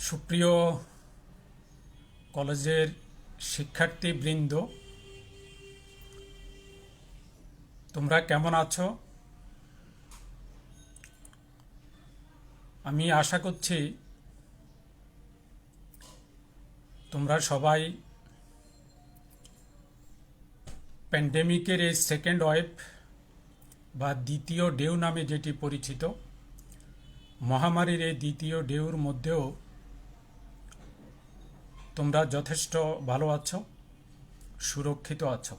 সুপ্রিয় কলেজের শিক্ষার্থীবৃন্দ, তোমরা কেমন আছো? আমি আশা করছি তোমরা সবাই প্যান্ডেমিকের এই সেকেন্ড ওয়েভ বা দ্বিতীয় ঢেউ নামে যেটি পরিচিত মহামারীর এই দ্বিতীয় ঢেউর মধ্যেও তোমরা যথেষ্ট ভালো আছো, সুরক্ষিত আছো।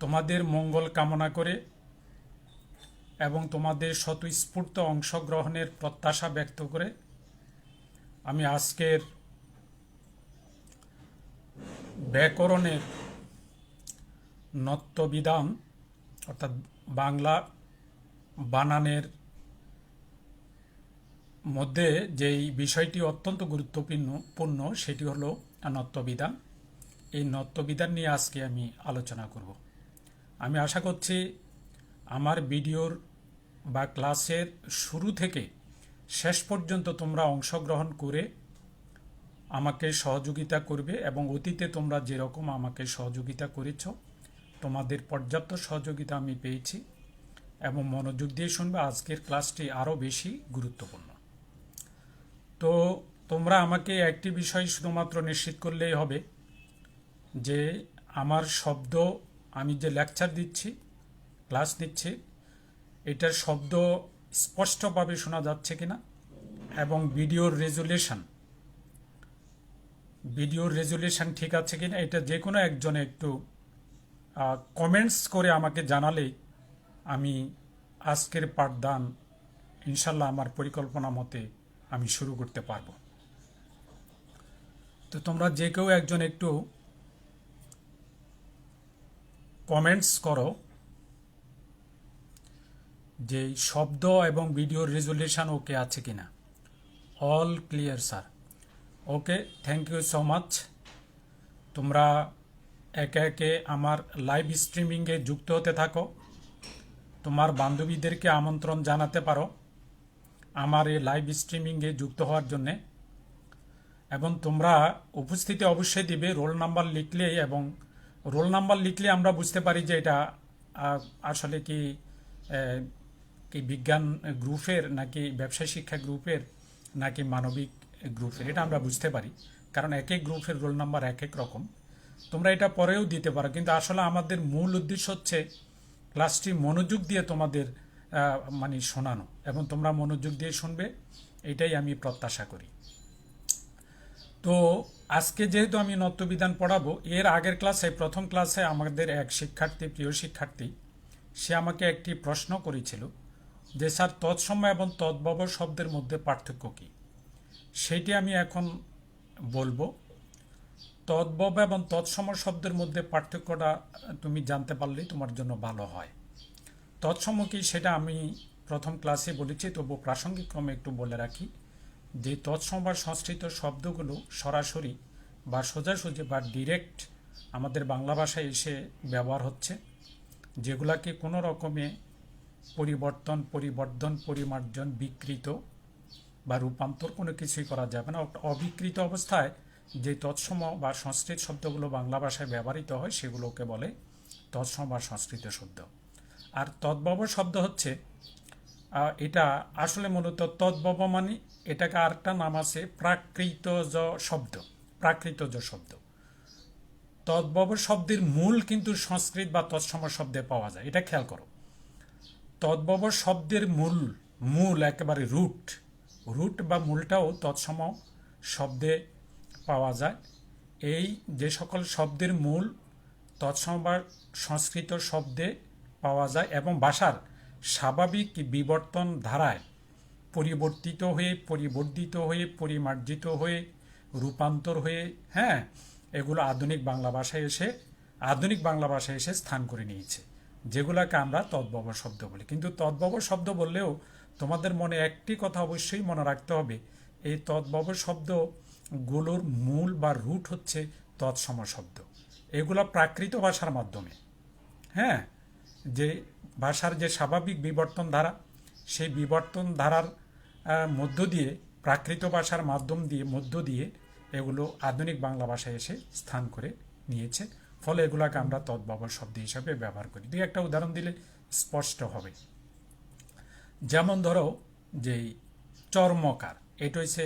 তোমাদের মঙ্গল কামনা করে এবং তোমাদের স্বতঃস্ফূর্ত অংশগ্রহণের প্রত্যাশা ব্যক্ত করে আমি আজকের ব্যাকরণের নত্যবিধান অর্থাৎ বাংলা বানানের মধ্যে যেই বিষয়টি অত্যন্ত গুরুত্বপূর্ণ সেটি হলো নত্যবিধান। এই নত্যবিধান নিয়ে আজকে আমি আলোচনা করব। আমি আশা করছি আমার ভিডিওর বা ক্লাসের শুরু থেকে শেষ পর্যন্ত তোমরা অংশগ্রহণ করে আমাকে সহযোগিতা করবে এবং অতীতে তোমরা যেরকম আমাকে সহযোগিতা করেছ তোমাদের পর্যাপ্ত সহযোগিতা আমি পেয়েছি এবং মনোযোগ দিয়ে শুনবে। আজকের ক্লাসটি আরও বেশি গুরুত্বপূর্ণ। তো তোমরা আমাকে একটি বিষয় শুধুমাত্র নিশ্চিত করলেই হবে যে আমার শব্দ, আমি যে লেকচার দিচ্ছি, ক্লাস নিচ্ছি, এটার শব্দ স্পষ্টভাবে শোনা যাচ্ছে কিনা এবং ভিডিওর রেজুলেশন ঠিক আছে কিনা, এটা যে কোনো একজনে একটু কমেন্টস করে আমাকে জানালেই আমি আজকের পাঠদান ইনশাল্লাহ আমার পরিকল্পনা মতে আমি শুরু করতে পারবো। তো তোমরা যে কেউ একজন একটু কমেন্টস করো যে শব্দ এবং ভিডিওর রেজুলেশন ওকে আছে কিনা। All clear sir, okay, thank you so much. তোমরা একে একে আমার লাইভ স্ট্রিমিংয়ে যুক্ত হতে থাকো। তোমার বান্ধবীদেরকে আমন্ত্রণ জানাতে পারো আমার এই লাইভ স্ট্রিমিংয়ে যুক্ত হওয়ার জন্যে, এবং তোমরা উপস্থিতি অবশ্যই দিবে রোল নাম্বার লিখলে, এবং রোল নাম্বার লিখলে আমরা বুঝতে পারি যে এটা আসলে কি বিজ্ঞান গ্রুপের নাকি ব্যবসায় শিক্ষা গ্রুপের নাকি মানবিক গ্রুপের, এটা আমরা বুঝতে পারি, কারণ এক এক গ্রুপের রোল নাম্বার এক এক রকম। তোমরা এটা পরেও দিতে পারো, কিন্তু আসলে আমাদের মূল উদ্দেশ্য হচ্ছে ক্লাসটি মনোযোগ দিয়ে তোমাদের শোনানো, এবং তোমরা মনোযোগ দিয়ে শুনবে, এটাই আমি প্রত্যাশা করি। তো আজকে যেহেতু আমি নত্যবিধান পড়াবো, এর আগের ক্লাসে, প্রথম ক্লাসে আমাদের এক শিক্ষার্থী, প্রিয় শিক্ষার্থী, সে আমাকে একটি প্রশ্ন করেছিল যে স্যার, তৎসম এবং তদ্ভব শব্দের মধ্যে পার্থক্য কী? সেইটি আমি এখন বলবো। তদ্ভব এবং তৎসম শব্দের মধ্যে পার্থক্যটা তুমি জানতে পারলেই তোমার জন্য ভালো হয়। তৎসম কি সেটা আমি প্রথম ক্লাসে বলেছি, তবু প্রাসঙ্গিক ক্রমে একটু বলে রাখি যে তৎসম বা সংস্কৃত শব্দগুলো সরাসরি বা সোজাসুজি বা ডিরেক্ট আমাদের বাংলা ভাষায় এসে ব্যবহার হচ্ছে, যেগুলাকে কোনো রকমে পরিবর্তন, পরিবর্ধন, পরিমার্জন, বিকৃত বা রূপান্তর কোনো কিছুই করা যাবে না। অবিকৃত অবস্থায় যে তৎসম বা সংস্কৃত শব্দগুলো বাংলা ভাষায় ব্যবহৃত হয় সেগুলোকে বলে তৎসম বা সংস্কৃত শব্দ। আর তদ্ভব শব্দ হচ্ছে, এটা আসলে মূলত তদ্ভব মানে এটাকে আরেকটা নাম আছে প্রাকৃতজ শব্দ। প্রাকৃতজ শব্দ, তদ্ভব শব্দের মূল কিন্তু সংস্কৃত বা তৎসম শব্দে পাওয়া যায়, এটা খেয়াল করো। তদ্ভব শব্দের মূল একেবারে রুট বা মূলটাও তৎসম শব্দে পাওয়া যায়। এই যে সকল শব্দের মূল তৎসম বা সংস্কৃত শব্দে পাওয়া যায় এবং ভাষার স্বাভাবিক বিবর্তন ধারায় পরিবর্তিত হয়ে, পরিবর্ধিত হয়ে, পরিমার্জিত হয়ে, রূপান্তর হয়ে, এগুলো আধুনিক বাংলা ভাষায় এসে স্থান করে নিয়েছে, যেগুলোকে আমরা তদ্ভব শব্দ বলি। কিন্তু তদ্ভব শব্দ বললেও তোমাদের মনে একটি কথা অবশ্যই মনে রাখতে হবে, এই তদ্ভব শব্দগুলোর মূল বা রুট হচ্ছে তৎসম শব্দ। এগুলো প্রাকৃত ভাষার মাধ্যমে, যে ভাষার যে স্বাভাবিক বিবর্তন ধারা, সেই বিবর্তন ধারার মধ্য দিয়ে প্রাকৃত ভাষার মধ্য দিয়ে এগুলো আধুনিক বাংলা ভাষায় এসে স্থান করে নিয়েছে, ফলে এগুলাকে আমরা তদ্ভব শব্দ হিসাবে ব্যবহার করি। দুই একটা উদাহরণ দিলে স্পষ্ট হবে। যেমন ধরো যে চর্মকার, এটা হচ্ছে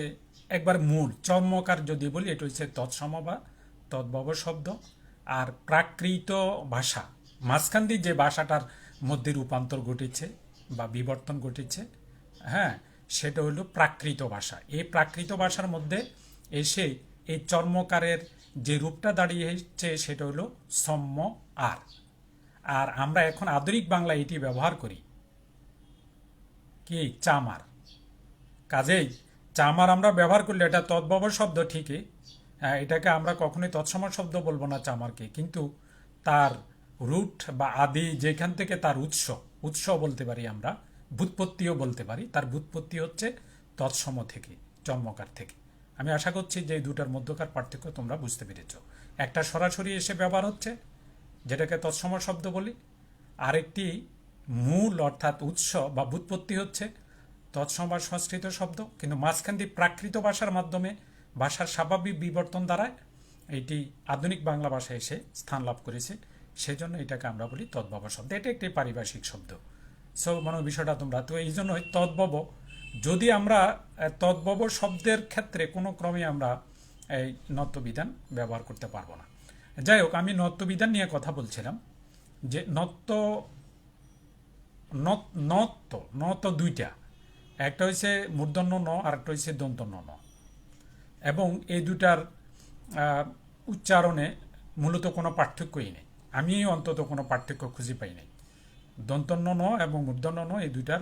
একবার মূল। চর্মকার যদি বলি, এটা হচ্ছে তৎসম বা তদ্ভব শব্দ। আর প্রাকৃত ভাষা, মাঝখান দিয়ে যে ভাষাটার মধ্যে রূপান্তর ঘটেছে বা বিবর্তন ঘটেছে, হ্যাঁ, সেটা হলো প্রাকৃত ভাষা। এই প্রাকৃত ভাষার মধ্যে এসে এই চর্মকারের যে রূপটা দাঁড়িয়েছে সেটা হলো সম্য আর। আর আমরা এখন আধুনিক বাংলা এটি ব্যবহার করি কি চামার। কাজেই চামার আমরা ব্যবহার করলে এটা তদ্ভব শব্দ ঠিকই, এটাকে আমরা কখনোই তৎসম শব্দ বলবো না চামারকে, কিন্তু তার রুট বা আদি যেখান থেকে তার উৎস বলতে পারি আমরা, ব্যুৎপত্তিও বলতে পারি। তার ব্যুৎপত্তি হচ্ছে তৎসম থেকে, চর্মকার থেকে। আমি আশা করছি যে এই দুটার মধ্যকার পার্থক্য তোমরা বুঝতে পেরেছ। একটা সরাসরি এসে ব্যবহার হচ্ছে, যেটাকে তৎসম শব্দ বলি, আরেকটি মূল অর্থাৎ উৎস বা ব্যুৎপত্তি হচ্ছে তৎসম বা সংস্কৃত শব্দ, কিন্তু মাঝখান দিয়ে প্রাকৃত ভাষার মাধ্যমে ভাষার স্বাভাবিক বিবর্তন দ্বারায় এটি আধুনিক বাংলা ভাষায় এসে স্থান লাভ করেছে। সেজন্য এটাকে আমরা বলি তদ্ভব শব্দ। এটা একটি পারিভাষিক শব্দ। সো বিষয়টা তোমরা তো এই জন্যই তদ্ভব, যদি আমরা তদ্ভব শব্দের ক্ষেত্রে কোনো ক্রমে আমরা এই নত্যবিধান ব্যবহার করতে পারবো না। যাই হোক, আমি নত্যবিধান নিয়ে কথা বলছিলাম যে নত্ব দুইটা, একটা হচ্ছে মূর্ধন্য ন আর একটা হচ্ছে দন্তন্য ন, এবং এই দুটার উচ্চারণে মূলত কোনো পার্থক্যই নেই। আমি অন্তত কোনো পার্থক্য খুঁজে পাই নাই। দন্তন্য ন এবং মূর্ধন্য ন এই দুটার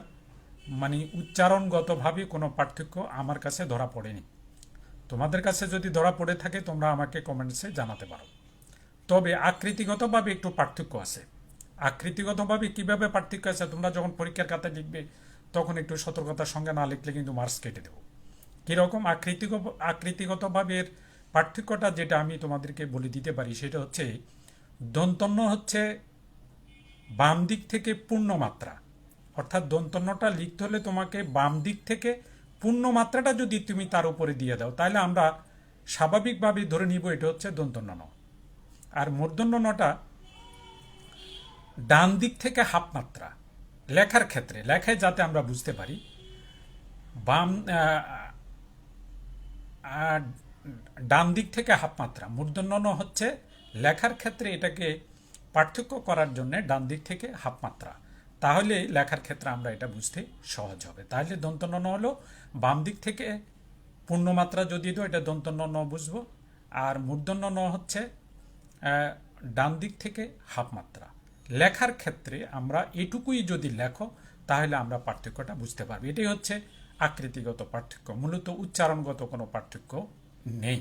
মানে উচ্চারণগতভাবে কোনো পার্থক্য আমার কাছে ধরা পড়েনি। তোমাদের কাছে যদি ধরা পড়ে থাকে তোমরা আমাকে কমেন্টসে জানাতে পারো। তবে আকৃতিগতভাবে একটু পার্থক্য আছে। আকৃতিগতভাবে কিভাবে পার্থক্য আছে, তোমরা যখন পরীক্ষার খাতায় লিখবে তখন একটু সতর্কতার সঙ্গে না লিখলে কিন্তু মার্কস কেটে দেবো। কীরকম আকৃতিগতভাবে এর পার্থক্যটা যেটা আমি তোমাদেরকে বলে দিতে পারি সেটা হচ্ছে, দন্তন্য হচ্ছে বাম দিক থেকে পূর্ণমাত্রা, অর্থাৎ দন্তন্যটা লিখতে হলে তোমাকে বাম দিক থেকে পূর্ণমাত্রাটা যদি তুমি তার উপরে দিয়ে দাও তাহলে আমরা স্বাভাবিকভাবে ধরে নিব এটা হচ্ছে দন্তন্য ন। আর মূর্ধন্য নটা ডান দিক থেকে হাফ মাত্রা, লেখার ক্ষেত্রে লেখায় যাতে আমরা বুঝতে পারি, বাম ডান দিক থেকে হাফ মাত্রা। মূর্ধন্য ন হচ্ছে লেখার ক্ষেত্রে এটাকে পার্থক্য করার জন্য ডান দিক থেকে হাফ মাত্রা, তাহলে লেখার ক্ষেত্রে আমরা এটা বুঝতে সহজ হবে। তাহলে দন্তন্য ন হলো বাম দিক থেকে পূর্ণমাত্রা যদি দাও এটা দন্তন্য ন বুঝবো, আর মূর্ধন্য ন হচ্ছে ডান দিক থেকে হাফ মাত্রা। লেখার ক্ষেত্রে আমরা এটুকুই যদি লেখো তাহলে আমরা পার্থক্যটা বুঝতে পারবো। এটাই হচ্ছে আকৃতিগত পার্থক্য, মূলত উচ্চারণগত কোনো পার্থক্য নেই।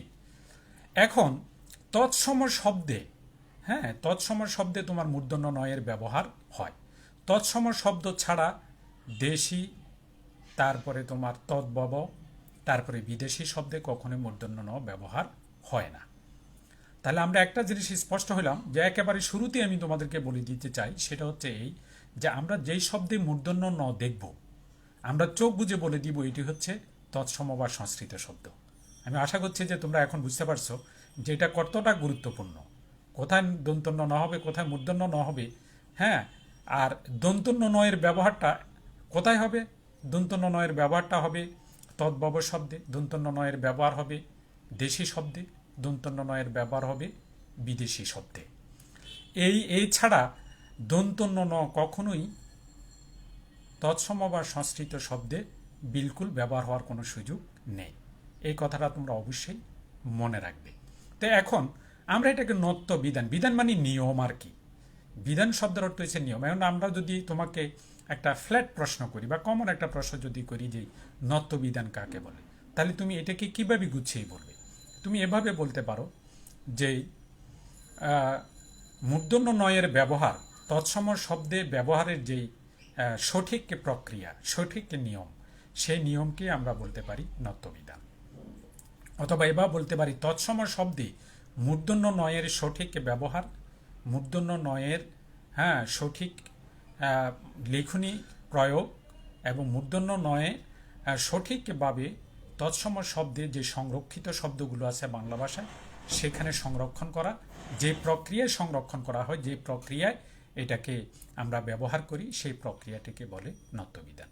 এখন তৎসম শব্দে, হ্যাঁ, তৎসম শব্দে তোমার মূর্ধন্য নয়ের ব্যবহার হয়। তৎসম শব্দ ছাড়া দেশি, তারপরে তোমার তদ্ভব, তারপরে বিদেশি শব্দে কখনোই মূর্ধন্য ন ব্যবহার হয় না। তাহলে আমরা একটা জিনিস স্পষ্ট হলাম যে একেবারে শুরুতে আমি তোমাদেরকে বলে দিতে চাই, সেটা হচ্ছে এই যে আমরা যেই শব্দে মূর্ধন্য ন দেখব আমরা চোখ বুঝে বলে দিব এটি হচ্ছে তৎসম বা সংস্কৃত শব্দ। আমি আশা করছি যে তোমরা এখন বুঝতে পারছো যে এটা কতটা গুরুত্বপূর্ণ, কোথায় দন্তন্য ন হবে, কোথায় মূর্ধন্য ন হবে। হ্যাঁ, আর দন্তন্য নয়ের ব্যবহারটা কোথায় হবে? দন্তন্য নয়ের ব্যবহারটা হবে তদ্ভব শব্দে, দন্তন্য নয়ের ব্যবহার হবে দেশি শব্দে, দন্তন্য নয়ের ব্যবহার হবে বিদেশি শব্দে। এই ছাড়া দন্তন্য ন কখনোই তৎসম বা সংস্কৃত শব্দে বিলকুল ব্যবহার হওয়ার কোনো সুযোগ নেই। এই কথাটা তোমরা অবশ্যই মনে রাখবে। তো এখন আমরা এটাকে নত্য বিধান, বিধান মানে নিয়ম আর কি। বিধান শব্দের অর্থ হচ্ছে নিয়ম। এখন আমরা যদি তোমাকে একটা ফ্ল্যাট প্রশ্ন করি বা কমন একটা প্রশ্ন যদি করি যে নত্য বিধান কাকে বলে, তাহলে তুমি এটাকে কিভাবে গুছিয়ে বলবে? তুমি এভাবে বলতে পারো যে মূর্ধন্য নয়ের ব্যবহার, তৎসম শব্দে ব্যবহারের যেই সঠিক প্রক্রিয়া, সঠিক নিয়ম, সেই নিয়মকে আমরা বলতে পারি নত্যবিধান। অথবা এবার বলতে পারি তৎসম শব্দে মূর্ধন্য নয়ের সঠিক ব্যবহার, মূর্ধন্য নয়ের সঠিক লেখনী প্রয়োগ এবং মূর্ধন্য নয়ে সঠিকভাবে তৎসম শব্দে যে সংরক্ষিত শব্দগুলো আছে বাংলা ভাষায় সেখানে সংরক্ষণ করা, যে প্রক্রিয়ায় সংরক্ষণ করা হয়, যে প্রক্রিয়ায় এটাকে আমরা ব্যবহার করি, সেই প্রক্রিয়াটিকে বলে নত্যবিধান।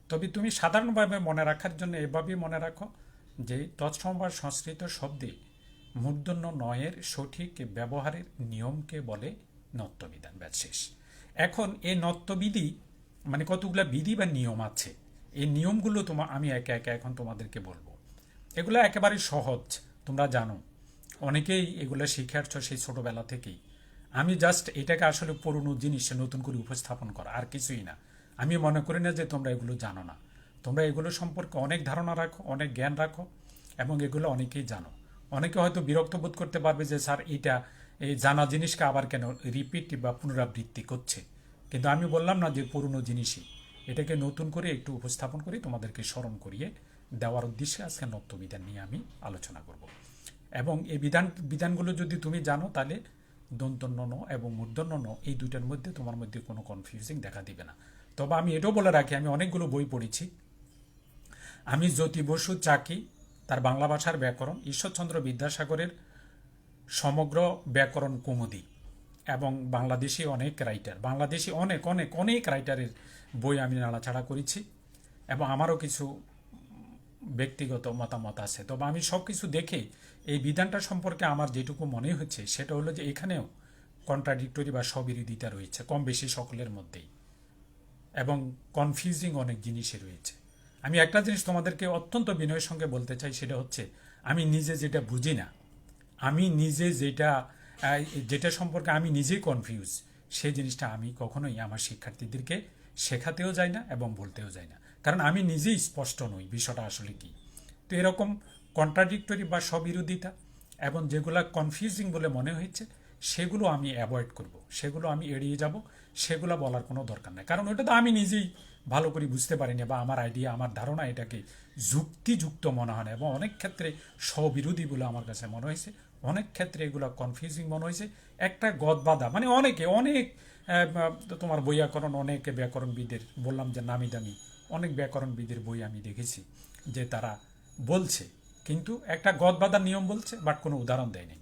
তবে তুমি সাধারণভাবে মনে রাখার জন্য এভাবেই মনে রাখো যে তৎসম বা সংস্কৃত শব্দে মূর্ধন্য নয়ের সঠিক ব্যবহারের নিয়মকে বলে নত্যবিধান। ব্যাস শেষ। এখন এই নত্যবিধি মানে কতগুলো বিধি বা নিয়ম আছে, এই নিয়মগুলো আমি একে একে এখন তোমাদেরকে বলবো। এগুলো একেবারে সহজ, তোমরা জানো, অনেকেই এগুলো শিখে আসছো সেই ছোটোবেলা থেকেই। আমি জাস্ট এটাকে আসলে পুরনো জিনিস নতুন করে উপস্থাপন করা, আর কিছুই না। আমি মনে করি না যে তোমরা এগুলো জানো না, তোমরা এগুলো সম্পর্কে অনেক ধারণা রাখো, অনেক জ্ঞান রাখো, এবং এগুলো অনেকেই জানো। অনেকে হয়তো বিরক্ত বোধ করতে পারবে যে স্যার এটা এই জানা জিনিসকে আবার কেন রিপিট বা পুনরাবৃত্তি করছে, কিন্তু আমি বললাম না যে পুরনো জিনিসই, এটাকে নতুন করে একটু উপস্থাপন করে তোমাদেরকে স্মরণ করিয়ে দেওয়ার উদ্দেশ্যে আজকে নত্যবিধান নিয়ে আমি আলোচনা করব। এবং এই বিধানগুলো যদি তুমি জানো তাহলে দন্তন্য ন এবং মূর্ধন্য ন এই দুইটার মধ্যে তোমার মধ্যে কোনো কনফিউজিং দেখা দিবে না। তবে আমি এটাও বলে রাখি, আমি অনেকগুলো বই পড়েছি। আমি জ্যোতি বসু চাকি তার বাংলা ভাষার ব্যাকরণ, ঈশ্বরচন্দ্র বিদ্যাসাগরের সমগ্র ব্যাকরণ কৌমুদী, এবং বাংলাদেশি অনেক রাইটার, বাংলাদেশি অনেক অনেক অনেক রাইটারের বই আমি নাড়াচাড়া করেছি, এবং আমারও কিছু ব্যক্তিগত মতামত আছে। তবে আমি সব কিছু দেখে এই বিধানটা সম্পর্কে আমার যেটুকু মনে হচ্ছে সেটা হলো যে এখানেও কন্ট্রাডিক্টরি বা স্ববিরোধিতা রয়েছে কম বেশি সকলের মধ্যেই, এবং কনফিউজিং অনেক জিনিসই রয়েছে। আমি একটা জিনিস তোমাদেরকে অত্যন্ত বিনয়ের সঙ্গে বলতে চাই, সেটা হচ্ছে আমি নিজে যেটা বুঝি না, আমি নিজে যেটা সম্পর্কে আমি নিজেই কনফিউজ, সেই জিনিসটা আমি কখনোই আমার শিক্ষার্থীদেরকে শেখাতেও যাই না এবং বলতেও যাই না, কারণ আমি নিজেই স্পষ্ট নই বিষয়টা আসলে কি। তো এরকম কন্ট্রাডিক্টরি বা স্ববিরোধিতা এবং যেগুলো কনফিউজিং বলে মনে হয়েছে সেগুলো আমি অ্যাভয়েড করব, সেগুলো আমি এড়িয়ে যাব, সেগুলো বলার কোনো দরকার নেই, কারণ ওটা তো আমি নিজেই ভালো করে বুঝতে পারি না, বা আমার আইডিয়া আমার ধারণা এটাকে যুক্তিযুক্ত মনে হয় না, এবং অনেক ক্ষেত্রে স্ববিরোধী বলে আমার কাছে মনে হয়েছে, অনেক ক্ষেত্রে এগুলো কনফিউজিং মনে হয়েছে, একটা গদবাধা মানে অনেক তোমার বৈয়াকরণ, অনেক ব্যাকরণবিদের বললাম যে নামি দামি অনেক ব্যাকরণবিদের বই আমি দেখেছি যে তারা বলছে কিন্তু একটা গদবাধার নিয়ম বলছে, বাট কোনো উদাহরণ দেয়নি।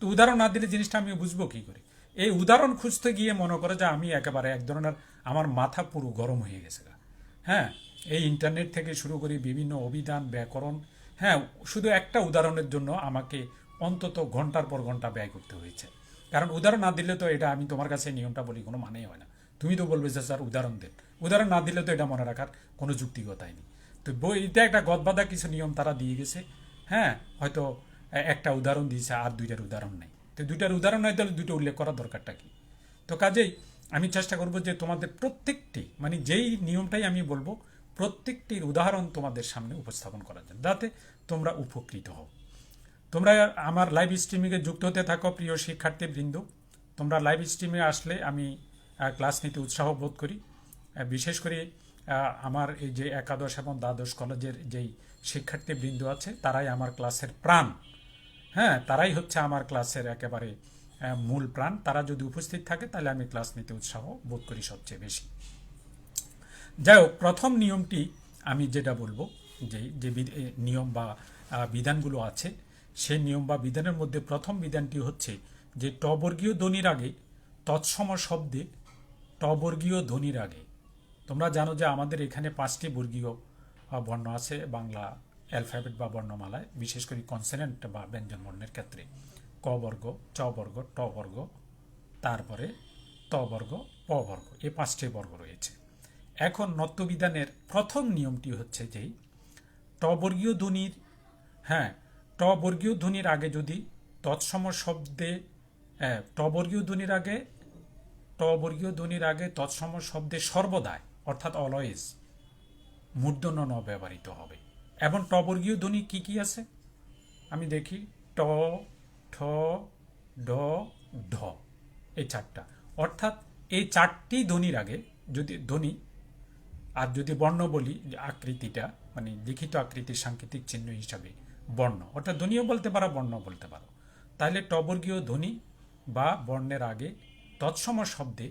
তো উদাহরণ না দিলে জিনিসটা আমি বুঝবো কী করে? এই উদাহরণ খুঁজতে গিয়ে মনে করে যে আমি একেবারে এক ধরনের আমার মাথা পুরো গরম হয়ে গেছে। হ্যাঁ, এই ইন্টারনেট থেকে শুরু করি বিভিন্ন অভিধান ব্যাকরণ, হ্যাঁ, শুধু একটা উদাহরণের জন্য আমাকে অন্তত ঘন্টার পর ঘন্টা ব্যয় করতে হয়েছে, কারণ উদাহরণ না দিলে তো এটা আমি তোমার কাছে নিয়মটা বলি কোনো মানেই হয় না। তুমি তো বলবে যে স্যার উদাহরণ দেন, উদাহরণ না দিলে তো এটা মনে রাখার কোনো যুক্তিকতাই নেই। তো বইতে একটা গদবাধা কিছু নিয়ম তারা দিয়ে গেছে, হ্যাঁ, হয়তো একটা উদাহরণ দিয়েছে আর দুইটার উদাহরণ নেই, তো দুইটার উদাহরণ নাই তাহলে দুটো উল্লেখ করার দরকারটা কি? তো কাজেই আমি চেষ্টা করব যে তোমাদের প্রত্যেকটি মানে যেই নিয়মটাই আমি বলবো প্রত্যেকটির উদাহরণ তোমাদের সামনে উপস্থাপন করার জন্য, যাতে তোমরা উপকৃত হও। তোমরা আমার লাইভ স্ট্রিমিংয়ে যুক্ত হতে থাকো প্রিয় শিক্ষার্থীবৃন্দ। তোমরা লাইভ স্ট্রিমে আসলে আমি ক্লাস নিতে উৎসাহ বোধ করি। বিশেষ করে আমার এই যে একাদশ এবং দ্বাদশ কলেজের যেই শিক্ষার্থীবৃন্দ আছে তারাই আমার ক্লাসের প্রাণ। হ্যাঁ, তারাই হচ্ছে আমার ক্লাসের একেবারে মূল প্রাণ। তারা যদি উপস্থিত থাকে তাহলে আমি ক্লাস নিতে উৎসাহ বোধ করি সবচেয়ে বেশি। যাই হোক, প্রথম নিয়মটি আমি যেটা বলবো যে যে নিয়ম বা বিধানগুলো আছে সেই নিয়ম বা বিধানের মধ্যে প্রথম বিধানটি হচ্ছে যে টবর্গীয় ধ্বনির আগে তৎসম শব্দে টবর্গীয় ধ্বনির আগে, তোমরা জানো যে আমাদের এখানে 5টি বর্গীয় বর্ণ আছে বাংলা অ্যালফাবেট বা বর্ণমালায়, বিশেষ করে কনসোনেন্ট বা ব্যঞ্জন বর্ণের ক্ষেত্রে ক বর্গ, চ বর্গ, ট বর্গ, তারপরে ত বর্গ, প বর্গ, এই 5টি বর্গ রয়েছে। এখন নত্যবিধানের প্রথম নিয়মটি হচ্ছে যে টবর্গীয় ধ্বনির, হ্যাঁ, টবর্গীয় ধ্বনির আগে যদি তৎসম শব্দে টবর্গীয় ধ্বনির আগে তৎসম শব্দে সর্বদাই অর্থাৎ অলওয়েজ মূর্ধন্য ন ব্যবহৃত হবে। এবং টবর্গীয় ধ্বনি কি কি আছে আমি দেখি, ট, ঠ, ড, ঢ, এই 4টা। অর্থাৎ এই 4টি ধ্বনির আগে যদি ধ্বনি আর যদি বর্ণ বলি, আকৃতিটা মানে লিখিত আকৃতির সাংকেতিক চিহ্ন হিসাবে বর্ণ, অর্থাৎ ধ্বনিও বলতে পারো বর্ণ বলতে পারো, তাহলে টবর্গীয় ধ্বনি বা বর্ণের আগে তৎসম শব্দে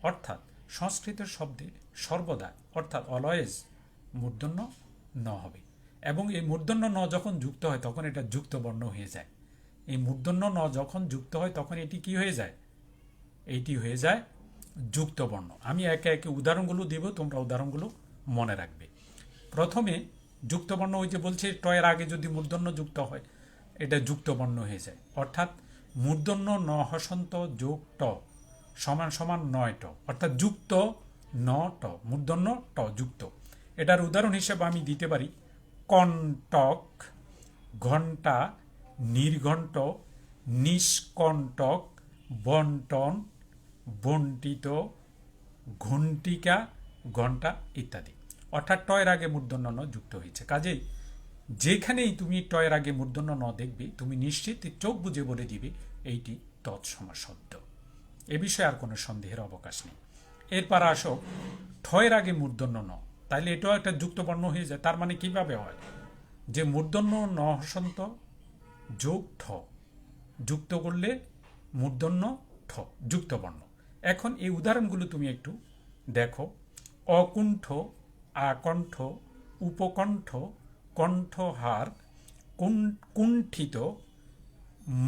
অর্থাৎ সংস্কৃত শব্দে সর্বদা অর্থাৎ অলওয়েজ মূর্ধন্য ন হবে। এবং এই মূর্ধন্য ন যখন যুক্ত হয় তখন এটা যুক্ত বর্ণ হয়ে যায়। এই মূর্ধন্য ন যখন যুক্ত হয় তখন এটি কি হয়ে যায়? এইটি হয়ে যায় যুক্ত বর্ণ। আমি একে একে উদাহরণগুলো দিব, তোমরা উদাহরণগুলো মনে রাখবে। প্রথমে যুক্ত বর্ণ, ওই যে বলছে টয়ের আগে যদি মূর্ধন্য যুক্ত হয় এটা যুক্ত বর্ণ হয়ে যায়। অর্থাৎ মূর্ধন্য ন হসন্ত যোগ ট সমান সমান 9 ট, অর্থাৎ যুক্ত ন ট, মূর্ধন্য ট যুক্ত। এটার উদাহরণ হিসেবে আমি দিতে পারি কণ্টক, ঘণ্টা, নির্ঘণ্ট, নিষ্কণ্টক, বন্টন, বন্টিত, ঘণ্টিকা, ঘণ্টা ইত্যাদি। অর্থাৎ টয়ের আগে মূর্ধন্য ন যুক্ত হয়েছে। কাজেই যেখানেই তুমি টয়ের আগে মূর্ধন্য ন দেখবে তুমি নিশ্চিত চোখ বুঝে বলে দিবে এইটি তৎসম শব্দ। এ বিষয়ে আর কোনো সন্দেহের অবকাশ নেই। এরপর আসো ঠয়ের আগে মূর্ধন্য ন, তাইলে এটাও একটা যুক্ত বর্ণ হয়ে যায়। তার মানে কিভাবে হয়? যে মূর্ধন্য ন হসন্ত যোগ ঠ যুক্ত করলে মূর্ধন্য ঠ যুক্ত বর্ণ। এখন এই উদাহরণগুলো তুমি একটু দেখো। অকুণ্ঠ, আকণ্ঠ, উপকণ্ঠ, কণ্ঠহার, কুণ্ঠিত,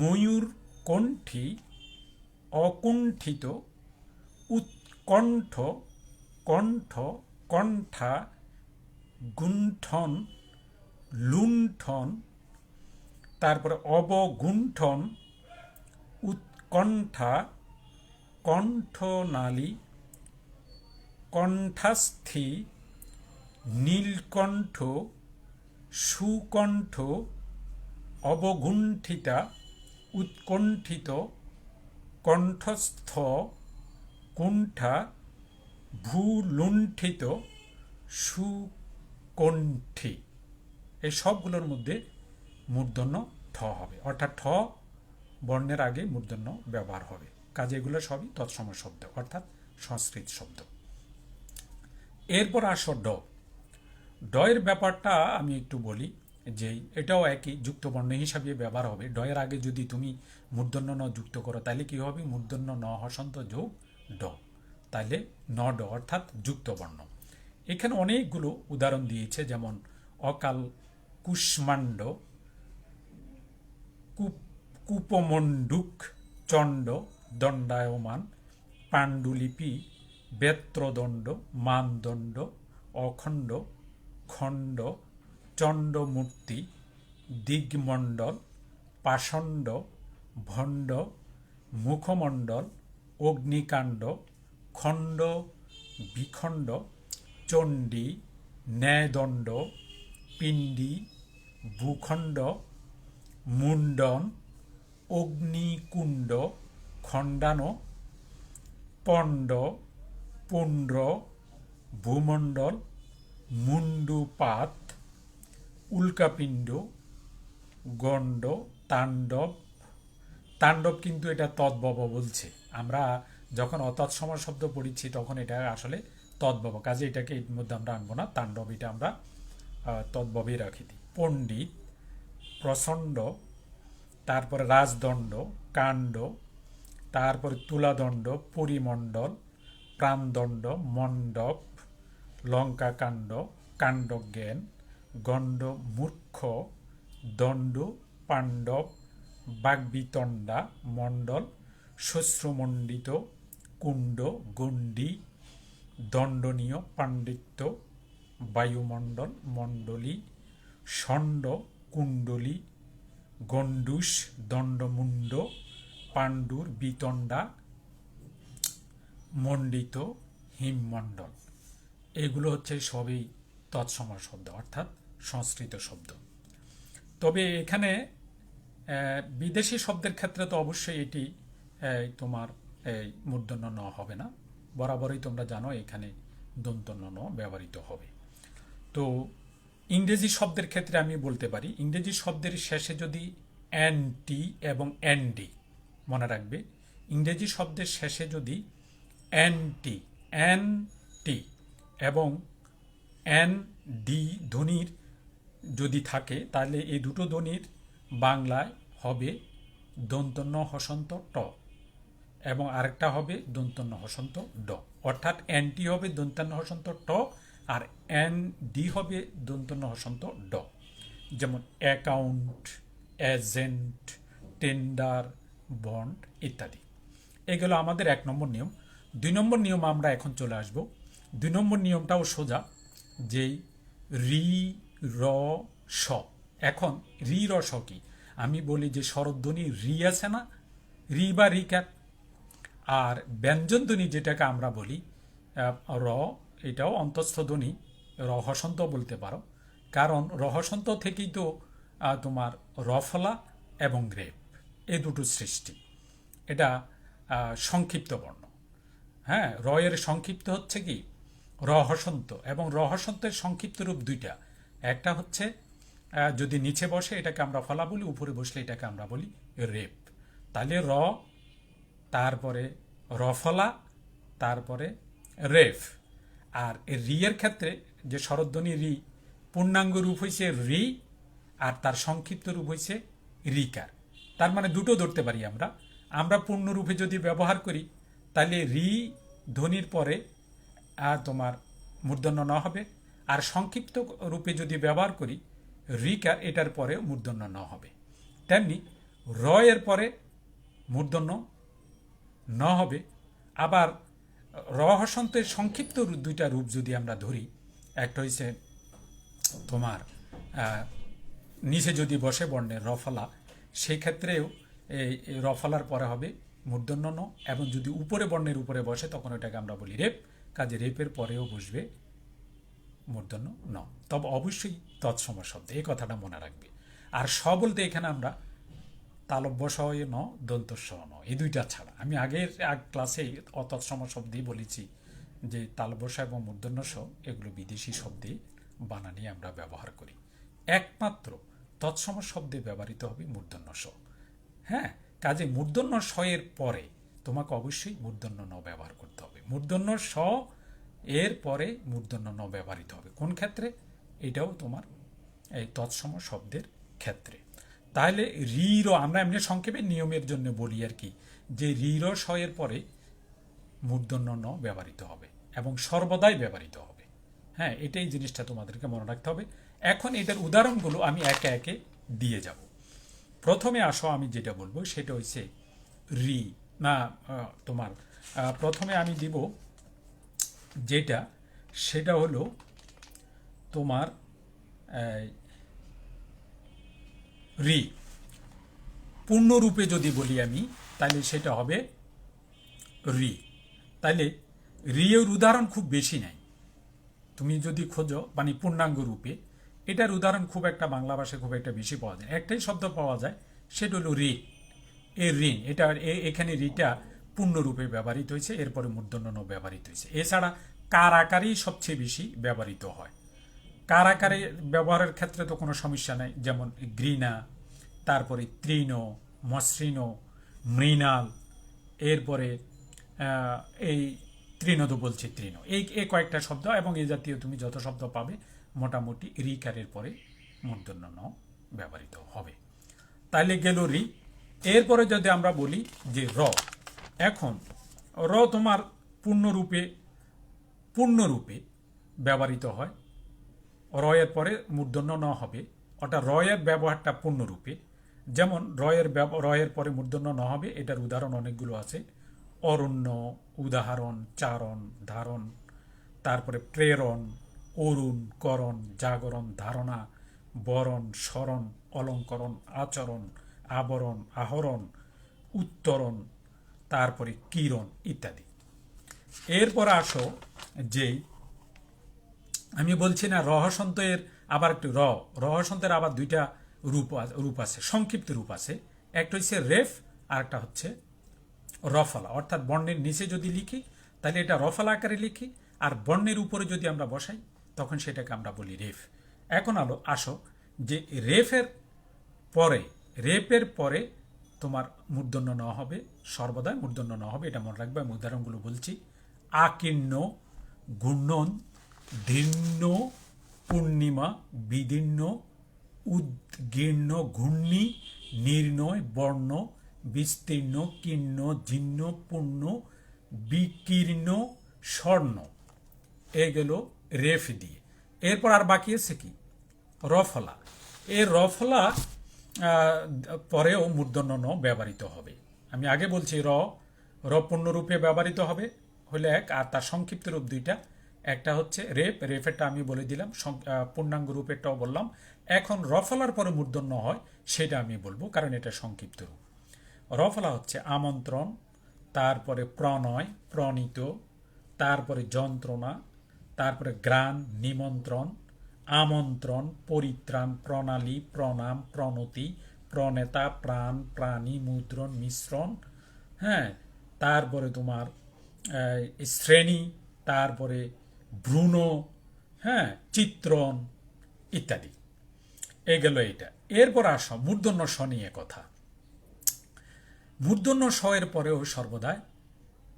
ময়ূরকণ্ঠী, অকুণ্ঠিত, উৎকণ্ঠ, কণ্ঠ, কণ্ঠা, গুণ্ঠন, লুণ্ঠন, তারপরে অবগুণ্ঠন, উৎকণ্ঠা, কণ্ঠনালী, কণ্ঠাস্থি, নীলকণ্ঠ, সুকণ্ঠ, অবগুণ্ঠিতা, উৎকণ্ঠিত, কণ্ঠস্থ, কুণ্ঠা, ভূলুণ্ঠিত, সুকণ্ঠী। এই সবগুলোর মধ্যে মূর্ধন্য ঠ হবে, অর্থাৎ ঠ বর্ণের আগে মূর্ধন্য ব্যবহার হবে। কাজে এগুলো সবই তৎসম শব্দ, অর্থাৎ সংস্কৃত শব্দ। এরপর আসো ড। ডয়ের ব্যাপারটা আমি একটু বলি যে এটাও একই যুক্ত বর্ণ হিসাবে ব্যবহার হবে। ডয়ের আগে যদি তুমি মূর্ধন্য ন যুক্ত করো তাহলে কি হবে? মূর্ধন্য ন হসন্ত যোগ ড, তাহলে ন ড, অর্থাৎ যুক্ত বর্ণ। এখানে অনেকগুলো উদাহরণ দিয়েছে, যেমন অকাল, কুষ্মাণ্ড, কূপমণ্ডুক, চণ্ড, দণ্ডায়মান, পাণ্ডুলিপি, বেত্রদণ্ড, মানদণ্ড, অখণ্ড, খণ্ড, চণ্ডমূর্তি, দিগ্মণ্ডল, পাষণ্ড, ভণ্ড, মুখমণ্ডল, অগ্নিকাণ্ড, খণ্ড বিখণ্ড, চণ্ডী, ন্যায়দণ্ড, পিণ্ডি, ভূখণ্ড, মুণ্ডন, অগ্নিকুণ্ড, খণ্ডানো, পণ্ড, পুণ্ড্র, ভূমণ্ডল, মুণ্ডুপাত, উল্কাপিণ্ড, গণ্ড, তাণ্ডব। তাণ্ডব কিন্তু এটা তদ্ভব বলছে, আমরা যখন অতৎসম শব্দ পড়িছি তখন এটা আসলে তদ্ভব, কাজে এটাকে এর মধ্যে আমরা আনবো না। তাণ্ডব এটা আমরা তদ্ভবেই রাখি দিই। পণ্ডিত, প্রচণ্ড, তারপরে রাজদণ্ড, কাণ্ড, তারপরে তুলাদণ্ড, পরিমণ্ডল, প্রাণদণ্ড, মণ্ডপ, লঙ্কাকাণ্ড, কাণ্ডজ্ঞান, গণ্ড মূর্খ, দণ্ড পাণ্ডব, বাগ্বিতণ্ডা, মণ্ডল, শ্বশ্রমণ্ডিত, কুণ্ড, গণ্ডি, দণ্ডনীয়, পাণ্ডিত্য, বায়ুমণ্ডল, মণ্ডলী, ষণ্ড, কুণ্ডলী, গণ্ডূষ, দণ্ডমুণ্ড, পাণ্ডুর, বিতণ্ডা, মণ্ডিত, হিমমণ্ডল। এগুলো হচ্ছে সবই তৎসম শব্দ, অর্থাৎ সংস্কৃত শব্দ। তবে এখানে বিদেশি শব্দের ক্ষেত্রে তো অবশ্যই এটি তোমার মূর্ধন্য ন হবে না, বরাবরই তোমরা জানো এখানে দন্তন্য ন ব্যবহৃত হবে। তো ইংরেজি শব্দের ক্ষেত্রে আমি বলতে পারি, ইংরেজি শব্দের শেষে যদি এন টি এবং এন ডি, মনে রাখবে ইংরেজি শব্দের শেষে যদি এন টি এবং এন ডি ধ্বনির যদি থাকে তাহলে এই দুটো ধ্বনির বাংলায় হবে দন্তন্য হসন্ত ট এবং আরেকটা হবে দন্তন্য হসন্ত ড, অর্থাৎ এন টি হবে দন্তান্ন হসন্ত ট আর এন ডি হবে দন্তন্য হসন্ত ড। যেমন অ্যাকাউন্ট, এজেন্ট, টেন্ডার, বন্ড ইত্যাদি। এগুলো আমাদের 1 নম্বর নিয়ম। 2 নম্বর নিয়ম আমরা এখন চলে আসব। 2 নম্বর নিয়মটাও সোজা, যেই রি, র, স। এখন রি, র, স কি? আমি বলি যে স্বরধ্বনি রি আছে না, রি বা রিকার, আর ব্যঞ্জনধ্বনি যেটাকে আমরা বলি র, এটাও অন্তঃস্থ ধ্বনি, রহসন্ত বলতে পারো, কারণ রহসন্ত থেকেই তো তোমার রফলা এবং রেপ এই দুটো সৃষ্টি। এটা সংক্ষিপ্ত বর্ণ। হ্যাঁ, র এর সংক্ষিপ্ত হচ্ছে কি রহসন্ত, এবং রহসন্তের সংক্ষিপ্ত রূপ দুইটা। একটা হচ্ছে যদি নিচে বসে এটাকে আমরা ফলা বলি, উপরে বসলে এটাকে আমরা বলি রেপ। তাহলে র, তারপরে রফলা, তারপরে রেফ। আর রি এর ক্ষেত্রে যে স্বরধ্বনি রি, পূর্ণাঙ্গ রূপ হয়েছে রি, আর তার সংক্ষিপ্ত রূপ হয়েছে রিকার। তার মানে দুটো ধরতে পারি আমরা। আমরা পূর্ণরূপে যদি ব্যবহার করি তাহলে রি ধ্বনির পরে তোমার মূর্ধন্য ন হবে, আর সংক্ষিপ্ত রূপে যদি ব্যবহার করি রিকার, এটার পরে মূর্ধন্য ন হবে। তেমনি র এর পরে মূর্ধন্য ন হবে। আবার রহসন্তের সংক্ষিপ্ত দুইটা রূপ যদি আমরা ধরি, একটা হচ্ছে তোমার নিচে যদি বসে বর্ণের রফলা, সেই ক্ষেত্রেও এই রফলার পরে হবে মূর্ধন্য ন, এবং যদি উপরে বর্ণের উপরে বসে তখন ওটাকে আমরা বলি রেপ। কাজে রেপের পরেও বসবে মূর্ধন্য ন। তবে অবশ্যই তৎসম শব্দ, এই কথাটা মনে রাখবে। আর স বলতে এখানে আমরা তালব্য স ন, দন্ত স ন, এই দুইটা ছাড়া। আমি আগের ক্লাসে অতৎসম শব্দেই বলেছি যে তালব্য স এবং মূর্ধন্য স এগুলো বিদেশি শব্দে বানানি আমরা ব্যবহার করি। একমাত্র তৎসম শব্দে ব্যবহৃত হবে মূর্ধন্য স। হ্যাঁ, কাজে মূর্ধন্য স এর পরে তোমাকে অবশ্যই মূর্ধন্য ন ব্যবহার করতে হবে। মূর্ধন্য স এর পরে মূর্ধন্য ন ব্যবহৃত হবে। কোন ক্ষেত্রে? এটাও তোমার এই তৎসম শব্দের ক্ষেত্রে। তাহলে রি, র, আমরা এমনি সংক্ষেপে নিয়মের জন্য বলি আর কি, যে রি, র, স এর পরে মূর্ধন্য ন ব্যবহৃত হবে এবং সর্বদাই ব্যবহৃত হবে। হ্যাঁ, এটাই জিনিসটা তোমাদেরকে মনে রাখতে হবে। এখন এটার উদাহরণগুলো আমি একে একে দিয়ে যাব। প্রথমে আসো, আমি যেটা বলবো সেটা হচ্ছে রি, না তোমার প্রথমে আমি দিব যেটা, সেটা হলো তোমার রি। পূর্ণরূপে যদি বলি আমি, তাহলে সেটা হবে রি। তাহলে রি এর উদাহরণ খুব বেশি নাই। তুমি যদি খোঁজো মানে পূর্ণাঙ্গ রূপে, এটার উদাহরণ খুব একটা বাংলা ভাষায় খুব একটা বেশি পাওয়া যায়। একটাই শব্দ পাওয়া যায়, সেটা হলো রি। এর ঋণ, এটা এখানে রিটা পূর্ণরূপে ব্যবহৃত হয়েছে, এরপরে মূর্ধন্য ন ব্যবহৃত হয়েছে। এছাড়া কার আকারেই সবচেয়ে বেশি ব্যবহৃত হয়। কার আকারে ব্যবহারের ক্ষেত্রে তো কোনো সমস্যা নেই, যেমন ঘৃণা, তারপরে তৃণ, মসৃণ, মৃণাল, এরপরে এই তৃণ তো বলছি তৃণ, এই কয়েকটা শব্দ এবং এই জাতীয় তুমি যত শব্দ পাবে মোটামুটি রিকারের পরে মূর্ধন্য ন ব্যবহৃত হবে। তাইলে গেল রি। এরপরে যদি আমরা বলি যে র, এখন র তোমার পূর্ণরূপে ব্যবহৃত হয়। র এর পরে মূর্ধন্য ন হবে, অর্থাৎ র এর ব্যবহারটা পূর্ণরূপে। যেমন র এর পরে মূর্ধন্য ন হবে, এটার উদাহরণ অনেকগুলো আছে। অরণ্য, উদাহরণ, চারণ, ধারণ, তারপরে প্রেরণ, অরুণ, করণ, জাগরণ, ধারণা, বরণ, স্মরণ, অলঙ্করণ, আচরণ, আবরণ, আহরণ, উত্তরণ, তারপরে কিরণ ইত্যাদি। এরপর আসো যে আমি বলছি না রহসন্তের আবার একটু রহসন্তের আবার দুইটা রূপ আছে, সংক্ষিপ্ত রূপ আছে। একটা হচ্ছে রেফ, আর একটা হচ্ছে রফলা। অর্থাৎ বর্ণের নিচে যদি লিখি তাহলে এটা রফলা আকারে লিখি, আর বর্ণের উপরে যদি আমরা বসাই তখন সেটাকে আমরা বলি রেফ। এখন আসো যে রেপের পরে তোমার মূর্ধন্য ন হবে, সর্বদাই মূর্ধন্য ন হবে, এটা মনে রাখবে। আমি উদাহরণগুলো বলছি। আকীর্ণ, ঘূর্ণন, দীর্ণ, পূর্ণিমা, বিদীর্ণ, উদ্গীর্ণ, ঘূর্ণি, নির্ণয়, বর্ণ, বিস্তীর্ণ, কীর্ণ, জীর্ণ, পূর্ণ, বিকীর্ণ, স্বর্ণ। এ গেল রেফ দিয়ে। এরপর আর বাকি আছে কি? রফলা। এর রফলা পরেও মূর্ধন্য ন ব্যবহৃত হবে। আমি আগে বলছি র পূর্ণরূপে ব্যবহৃত হবে হলে এক, আর তার সংক্ষিপ্ত রূপ দুইটা। একটা হচ্ছে রেফেরটা আমি বলে দিলাম, পূর্ণাঙ্গ রূপেরটাও বললাম। এখন রফলার পরে মূর্ধন্য হয় সেটা আমি বলবো, কারণ এটা সংক্ষিপ্ত রূপ। রফলা হচ্ছে আমন্ত্রণ, তারপরে প্রণয়, প্রণীত, তারপরে যন্ত্রণা, তারপরে গ্রাণ, নিমন্ত্রণ, আমন্ত্রণ, পরিত্রাণ, প্রণালী, প্রণাম, প্রণতি, প্রণেতা, প্রাণ, প্রাণী, মুদ্রণ, মিশ্রণ, হ্যাঁ, তারপরে তোমার শ্রেণী, তারপরে ভ্রূণ, হ্যাঁ, চিত্রণ ইত্যাদি। এ গেল এটা। এরপর আসো মূর্ধন্য স নিয়ে কথা। মূর্ধন্য স এর পরেও সর্বদাই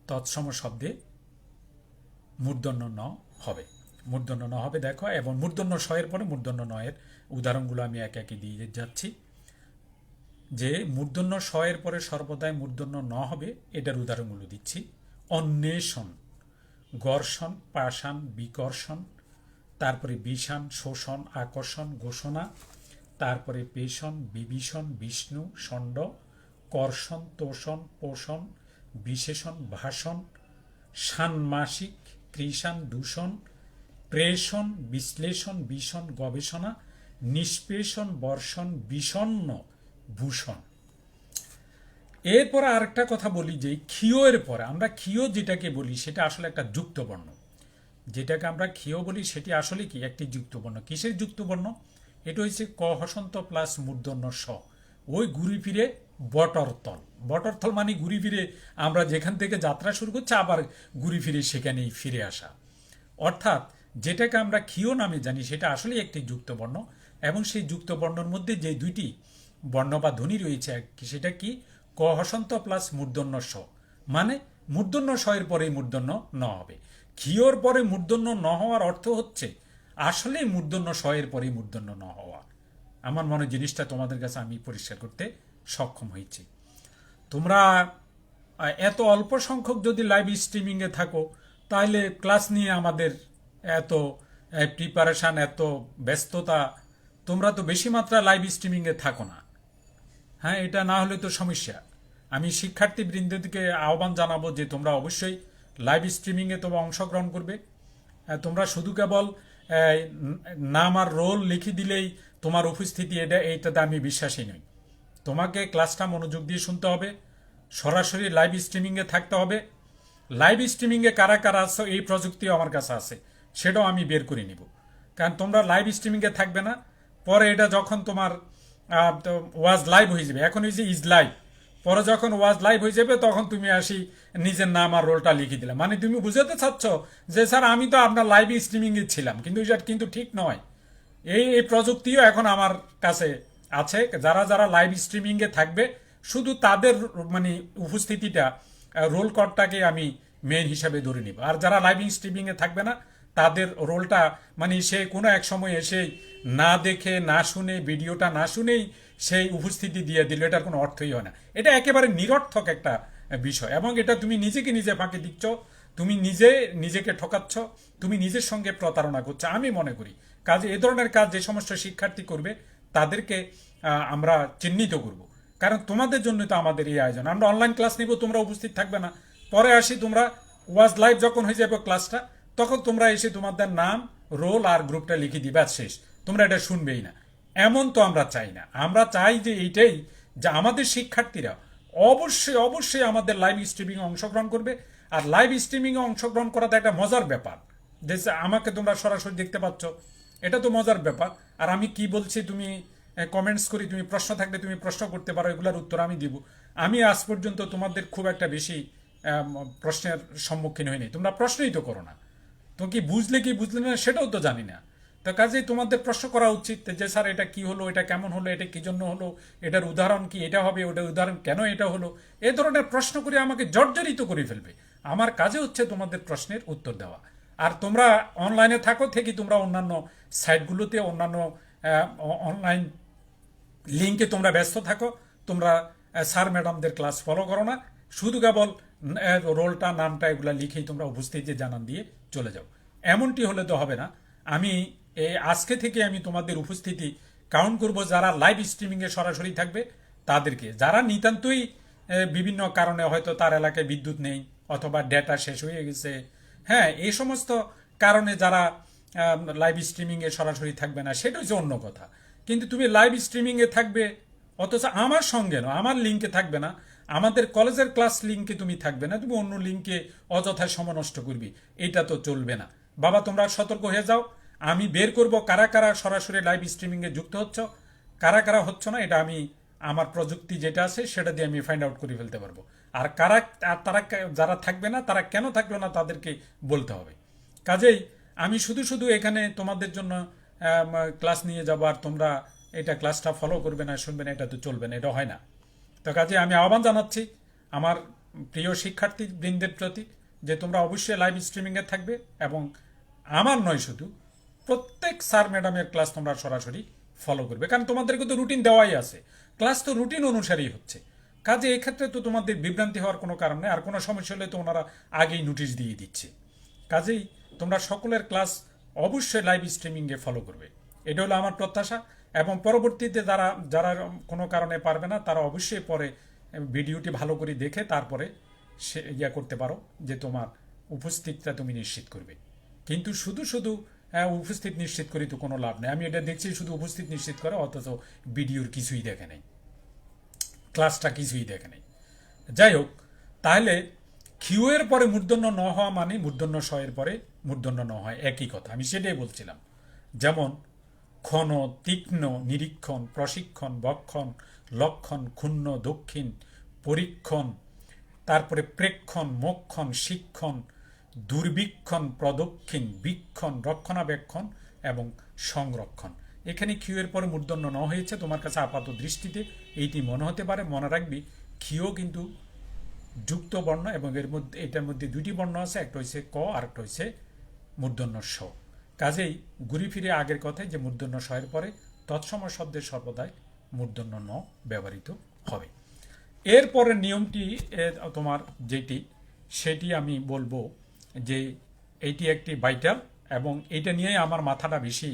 তৎসম শব্দে মূর্ধন্য ন হবে। মূর্ধন্য ন হবে দেখো, এবং মূর্ধন্য স এর পরে মূর্ধন্য ন এর উদাহরণগুলো আমি একে একে দিয়ে যাচ্ছি। যে মূর্ধন্য স এর পরে সর্বদাই মূর্ধন্য ন হবে, এটার উদাহরণগুলো দিচ্ছি। অন্বেষণ, ঘর্ষণ, পাষাণ, বিকর্ষণ, তারপরে বিষাণ, শোষণ, আকর্ষণ, ঘোষণা, তারপরে পেষণ, বিভীষণ, বিষ্ণু, ষণ্ড, কর্ষণ, তোষণ, পোষণ, বিশেষণ, ভাষণ, ষান্মাসিক, কৃষাণ, দূষণ, প্রেষণ, বিশ্লেষণ, বিষণ, গবেষণা, নিষ্পেষণ, বর্ষণ, বিষণ্ণ, ভূষণ। এরপর আরেকটা কথা বলি যে ক্ষীয় এর পরে আমরা ক্ষীয় যেটাকে বলি সেটা আসলে একটা যুক্তবর্ণ। যেটাকে আমরা ক্ষীয় বলি সেটি আসলে কি একটি যুক্তবর্ণ। কিসের যুক্তবর্ণ? এটা হচ্ছে ক হসন্ত প্লাস মূর্ধন্য স। ওই ঘুরি ফিরে বটরতল। বটরতল মানে ঘুরি ফিরে আমরা যেখান থেকে যাত্রা শুরু করছি আবার ঘুরি ফিরে সেখানেই ফিরে আসা। অর্থাৎ যেটাকে আমরা ক্ষীয় নামে জানি সেটা আসলে একটি যুক্তবর্ণ, এবং সেই যুক্তবর্ণের মধ্যে যে দুইটি বর্ণ বা ধ্বনি রয়েছে সেটা কি? ক হসন্ত প্লাস মূর্ধন্য স, মানে মূর্ধন্য স এর পরেই মূর্ধন্য ন হবে। ক্ষীয়র পরে মূর্ধন্য ন হওয়ার অর্থ হচ্ছে আসলে মূর্ধন্য স এর পরেই মূর্ধন্য ন হওয়া। আমার মনে জিনিসটা তোমাদের কাছে আমি পরিষ্কার করতে সক্ষম হয়েছি। তোমরা এত অল্প সংখ্যক যদি লাইভ স্ট্রিমিংয়ে থাকো, তাহলে ক্লাস নিয়ে আমাদের এত প্রিপারেশান, এত ব্যস্ততা, তোমরা তো বেশি মাত্রা লাইভ স্ট্রিমিংয়ে থাকো না। হ্যাঁ, এটা না হলে তো সমস্যা। আমি শিক্ষার্থী বৃন্দকে আহ্বান জানাবো যে তোমরা অবশ্যই লাইভ স্ট্রিমিংয়ে তোমরা অংশগ্রহণ করবে। তোমরা শুধু কেবল নাম আর রোল লিখে দিলেই তোমার উপস্থিতি এইটাতে আমি বিশ্বাসী নই। তোমাকে ক্লাসটা মনোযোগ দিয়ে শুনতে হবে, সরাসরি লাইভ স্ট্রিমিংয়ে থাকতে হবে। লাইভ স্ট্রিমিংয়ে কারা কারা আছো এই প্রযুক্তিও আমার কাছে আছে, সেটাও আমি বের করে নিব। কারণ তোমরা লাইভ স্ট্রিমিংয়ে থাকবে না, পরে এটা যখন তোমার ওয়াজ লাইভ হয়ে যাবে, এখন হয়েছে ইজ লাইভ, পরে যখন ওয়াজ লাইভ হয়ে যাবে তখন তুমি আসি নিজের নাম আর রোলটা লিখে দিলাম, মানে তুমি বুঝাতে চাচ্ছ যে স্যার আমি তো আপনার লাইভ স্ট্রিমিংয়ে ছিলাম, কিন্তু এটা কিন্তু ঠিক নয়। এই প্রযুক্তিও এখন আমার কাছে আছে। যারা যারা লাইভ স্ট্রিমিংয়ে থাকবে শুধু তাদের মানে উপস্থিতিটা, রোল কডটাকে আমি মেইন হিসাবে ধরে নিব। আর যারা লাইভ স্ট্রিমিংয়ে থাকবে না তাদের রোলটা মানে সে কোনো এক সময় এসে না দেখে না শুনে ভিডিওটা না শুনেই সেই উপস্থিতি দিয়ে দিল, এটার কোনো অর্থই হয় না। এটা একেবারে নিরর্থক একটা বিষয়, এবং এটা তুমি নিজেকে নিজে ফাঁকি দিচ্ছ, তুমি নিজেকে ঠকাচ্ছ, তুমি নিজের সঙ্গে প্রতারণা করছো আমি মনে করি। কাজে এ ধরনের কাজ যে সমস্ত শিক্ষার্থী করবে তাদেরকে আমরা চিহ্নিত করব, কারণ তোমাদের জন্য তো আমাদের এই আয়োজন। আমরা অনলাইন ক্লাস নিব, তোমরা উপস্থিত থাকবে না, পরে আসি তোমরা ওয়াজ লাইভ যখন হয়ে যাবে ক্লাসটা, তখন তোমরা এসে তোমাদের নাম, রোল আর গ্রুপটা লিখে দিবে, শেষ, তোমরা এটা শুনবেই না। এমন তো আমরা চাই না। আমরা চাই যে এইটাই, যে আমাদের শিক্ষার্থীরা অবশ্যই অবশ্যই আমাদের লাইভ স্ট্রিমিংয়ে অংশগ্রহণ করবে। আর লাইভ স্ট্রিমিংয়ে অংশগ্রহণ করাটা একটা মজার ব্যাপার, যে আমাকে তোমরা সরাসরি দেখতে পাচ্ছ, এটা তো মজার ব্যাপার। আর আমি কি বলছি তুমি কমেন্টস করি, তুমি প্রশ্ন থাকলে তুমি প্রশ্ন করতে পারো, এগুলোর উত্তর আমি দিব। আমি আজ পর্যন্ত তোমাদের খুব একটা বেশি প্রশ্নের সম্মুখীন হয়নি, তোমরা প্রশ্নই তো করো না। তো কি বুঝলে না সেটাও তো জানি না। তো কাজেই তোমাদের প্রশ্ন করা উচিত যে স্যার এটা কি হলো, এটা কেমন হলো, এটা কি জন্য হলো, এটার উদাহরণ কি, এটা হবে, ওটার উদাহরণ কেন এটা হলো, এ ধরনের প্রশ্ন করে আমাকে জর্জরিত করে ফেলবে। আমার কাজে হচ্ছে তোমাদের প্রশ্নের উত্তর দেওয়া। আর তোমরা অনলাইনে থাকো থেকে তোমরা অন্যান্য সাইটগুলোতে, অন্যান্য অনলাইন লিঙ্কে তোমরা ব্যস্ত থাকো, তোমরা স্যার ম্যাডামদের ক্লাস ফলো করো না, শুধু কেবল রোলটা, নামটা এগুলো লিখেই তোমরা উপস্থিতি জানান দিয়ে চলে যাও। এমনটি হলে তো হবে না। আমি আজকে থেকে আমি তোমাদের উপস্থিতি কাউন্ট করব যারা লাইভ স্ট্রিমিংয়ে সরাসরি থাকবে তাদেরকে, যারা নিতান্তই বিভিন্ন কারণে হয়তো তার এলাকায় বিদ্যুৎ নেই অথবা ডেটা শেষ হয়ে গেছে, হ্যাঁ, এই সমস্ত কারণে যারা লাইভ স্ট্রিমিংয়ে সরাসরি থাকবে না সেটা হচ্ছে অন্য কথা। কিন্তু তুমি লাইভ স্ট্রিমিংয়ে থাকবে অথচ আমার সঙ্গে না, আমার লিঙ্কে থাকবে না, আমাদের কলেজের ক্লাস লিঙ্কে তুমি থাকবে না, তুমি অন্য লিঙ্কে অযথা সময় নষ্ট করবি, এটা তো চলবে না। বাবা তোমরা সতর্ক হয়ে যাও। আমি বের করব কারা কারা সরাসরি লাইভ স্ট্রিমিংয়ে যুক্ত হচ্ছ, কারা কারা হচ্ছ না, এটা আমি আমার প্রযুক্তি যেটা আছে সেটা দিয়ে আমি ফাইন্ড আউট করে ফেলতে পারবো। আর তারা যারা থাকবে না তারা কেন থাকলো না তাদেরকে বলতে হবে। কাজেই আমি শুধু শুধু এখানে তোমাদের জন্য ক্লাস নিয়ে যাবো আর তোমরা এটা ক্লাসটা ফলো করবে না, শুনবে না, এটা তো চলবে না, এটা হয় না। তো কাজে আমি আহ্বান জানাচ্ছি আমার প্রিয় শিক্ষার্থী বৃন্দের প্রতি যে তোমরা অবশ্যই লাইভ স্ট্রিমিংয়ে থাকবে এবং আমার নয় শুধু প্রত্যেক স্যার ম্যাডামের ক্লাস তোমরা সরাসরি ফলো করবে, কারণ তোমাদেরকে তো রুটিন দেওয়াই আছে, ক্লাস তো রুটিন অনুসারেই হচ্ছে। কাজে এক্ষেত্রে তো তোমাদের বিভ্রান্তি হওয়ার কোনো কারণ নেই, আর কোনো সমস্যা হলে তো ওনারা আগেই নোটিশ দিয়ে দিচ্ছে। কাজেই তোমরা সকলের ক্লাস অবশ্যই লাইভ স্ট্রিমিংয়ে ফলো করবে, এটা হলো আমার প্রত্যাশা। এবং পরবর্তীতে যারা যারা কোনো কারণে পারবে না তারা অবশ্যই পরে ভিডিওটি ভালো করে দেখে তারপরে সে করতে পারো যে তোমার উপস্থিতিটা তুমি নিশ্চিত করবে। কিন্তু শুধু শুধু উপস্থিত নিশ্চিত করি তো কোনো লাভ নেই। আমি এটা দেখছি শুধু উপস্থিত নিশ্চিত করে অথচ ভিডিওর কিছুই দেখে নেই, ক্লাসটা কিছুই দেখে নেই। যাই হোক, তাহলে কিউ এর পরে মূর্ধন্য ন হওয়া মানে মূর্ধন্য স এর পরে মূর্ধন্য ন হয়, একই কথা, আমি সেটাই বলছিলাম। যেমন ক্ষণ, তীক্ষ্ণ, নিরীক্ষণ, প্রশিক্ষণ, বক্ষণ, লক্ষণ, ক্ষুণ্ণ, দক্ষিণ, পরীক্ষণ, তারপরে প্রেক্ষণ, মোক্ষণ, শিক্ষণ, দুর্বীক্ষণ, প্রদক্ষিণ, বীক্ষণ, রক্ষণাবেক্ষণ এবং সংরক্ষণ। এখানে কিউ এর পরে মূর্ধন্য ন হয়েছে, তোমার কাছে আপাত দৃষ্টিতে এইটি মনে হতে পারে। মনে রাখবি কিউ কিন্তু যুক্ত বর্ণ এবং এটার মধ্যে দুইটি বর্ণ আছে, একটা হচ্ছে ক আর একটা হচ্ছে মূর্ধন্য স। কাজেই ঘুরি ফিরে আগের কথায় যে মূর্ধন্য স এর পরে তৎসম শব্দের সর্বদাই মূর্ধন্য ন ব্যবহৃত হবে। এরপরের নিয়মটি তোমার যেটি সেটি আমি বলবো যে এইটি একটি ভাইটাল এবং এটা নিয়েই আমার মাথাটা বেশি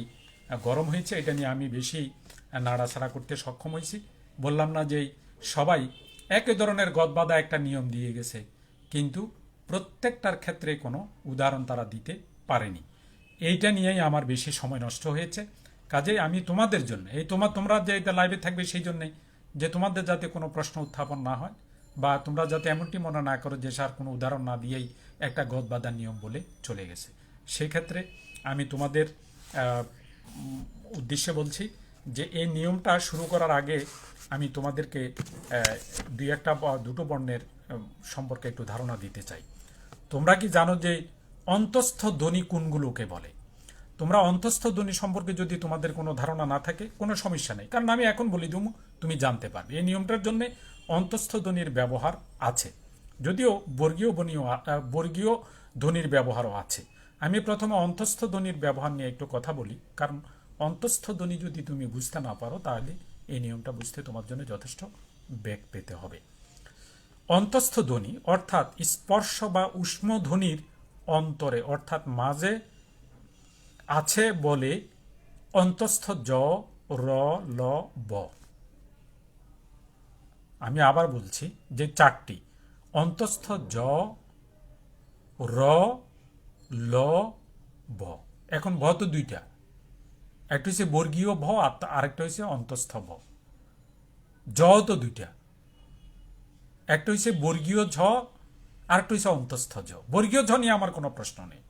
গরম হয়েছে, এটা নিয়ে আমি বেশি নাড়াছাড়া করতে সক্ষম হয়েছি। বললাম না যে সবাই একই ধরনের গদবাঁধা একটা নিয়ম দিয়ে গেছে, কিন্তু প্রত্যেকটার ক্ষেত্রে কোনো উদাহরণ তারা দিতে পারেনি। এইটা নিয়েই আমার বেশি সময় নষ্ট হয়েছে। কাজেই আমি তোমাদের জন্য তোমরা যে এটা লাইভে থাকবে সেই জন্যই যে তোমাদের যাতে কোনো প্রশ্ন উত্থাপন না হয় বা তোমরা যাতে এমনটি মনে না করো যে স্যার কোনো উদাহরণ না দিয়েই একটা গদবাঁধা নিয়ম বলে চলে গেছে। সেক্ষেত্রে আমি তোমাদের উদ্দেশ্যে বলছি যে এই নিয়মটা শুরু করার আগে আমি তোমাদেরকে দুটো বর্ণের সম্পর্কে একটু ধারণা দিতে চাই। তোমরা কি জানো যে অন্তঃস্থ ধ্বনি কোনগুলোকে বলে? তোমরা অন্তঃস্থ ধ্বনি সম্পর্কে যদি তোমাদের কোনো ধারণা না থাকে কোনো সমস্যা নেই, কারণ আমি এখন বলি দেবো, তুমি জানতে পারবে। এই নিয়মটার জন্য অন্তঃস্থ ধ্বনির ব্যবহার আছে, যদিও বর্গীয় ধ্বনির ব্যবহারও আছে। আমি প্রথমে অন্তঃস্থ ধ্বনির ব্যবহার নিয়ে একটু কথা বলি, কারণ অন্তঃস্থ ধ্বনি যদি তুমি বুঝতে না পারো তাহলে এই নিয়মটা বুঝতে তোমার জন্য যথেষ্ট বেগ পেতে হবে। অন্তঃস্থ ধ্বনি অর্থাৎ স্পর্শ বা উষ্ম ধ্বনির অন্তরে অর্থাৎ মাঝে আছে বলে অন্তঃস্থ জ, র, ল, ব। আমি আবার বলছি যে চারটি অন্তঃস্থ জ, র, ল, ব। এখন ভ তো দুইটা, একটা হচ্ছে বর্গীয় ভ আর আরেকটা হচ্ছে অন্তঃস্থ ভ। জ তো দুইটা, একটা হচ্ছে বর্গীয় ঝ আরেকটা হচ্ছে অন্তঃস্থ ঝ। বর্গীয় ঝ নিয়ে আমার কোনো প্রশ্ন নেই,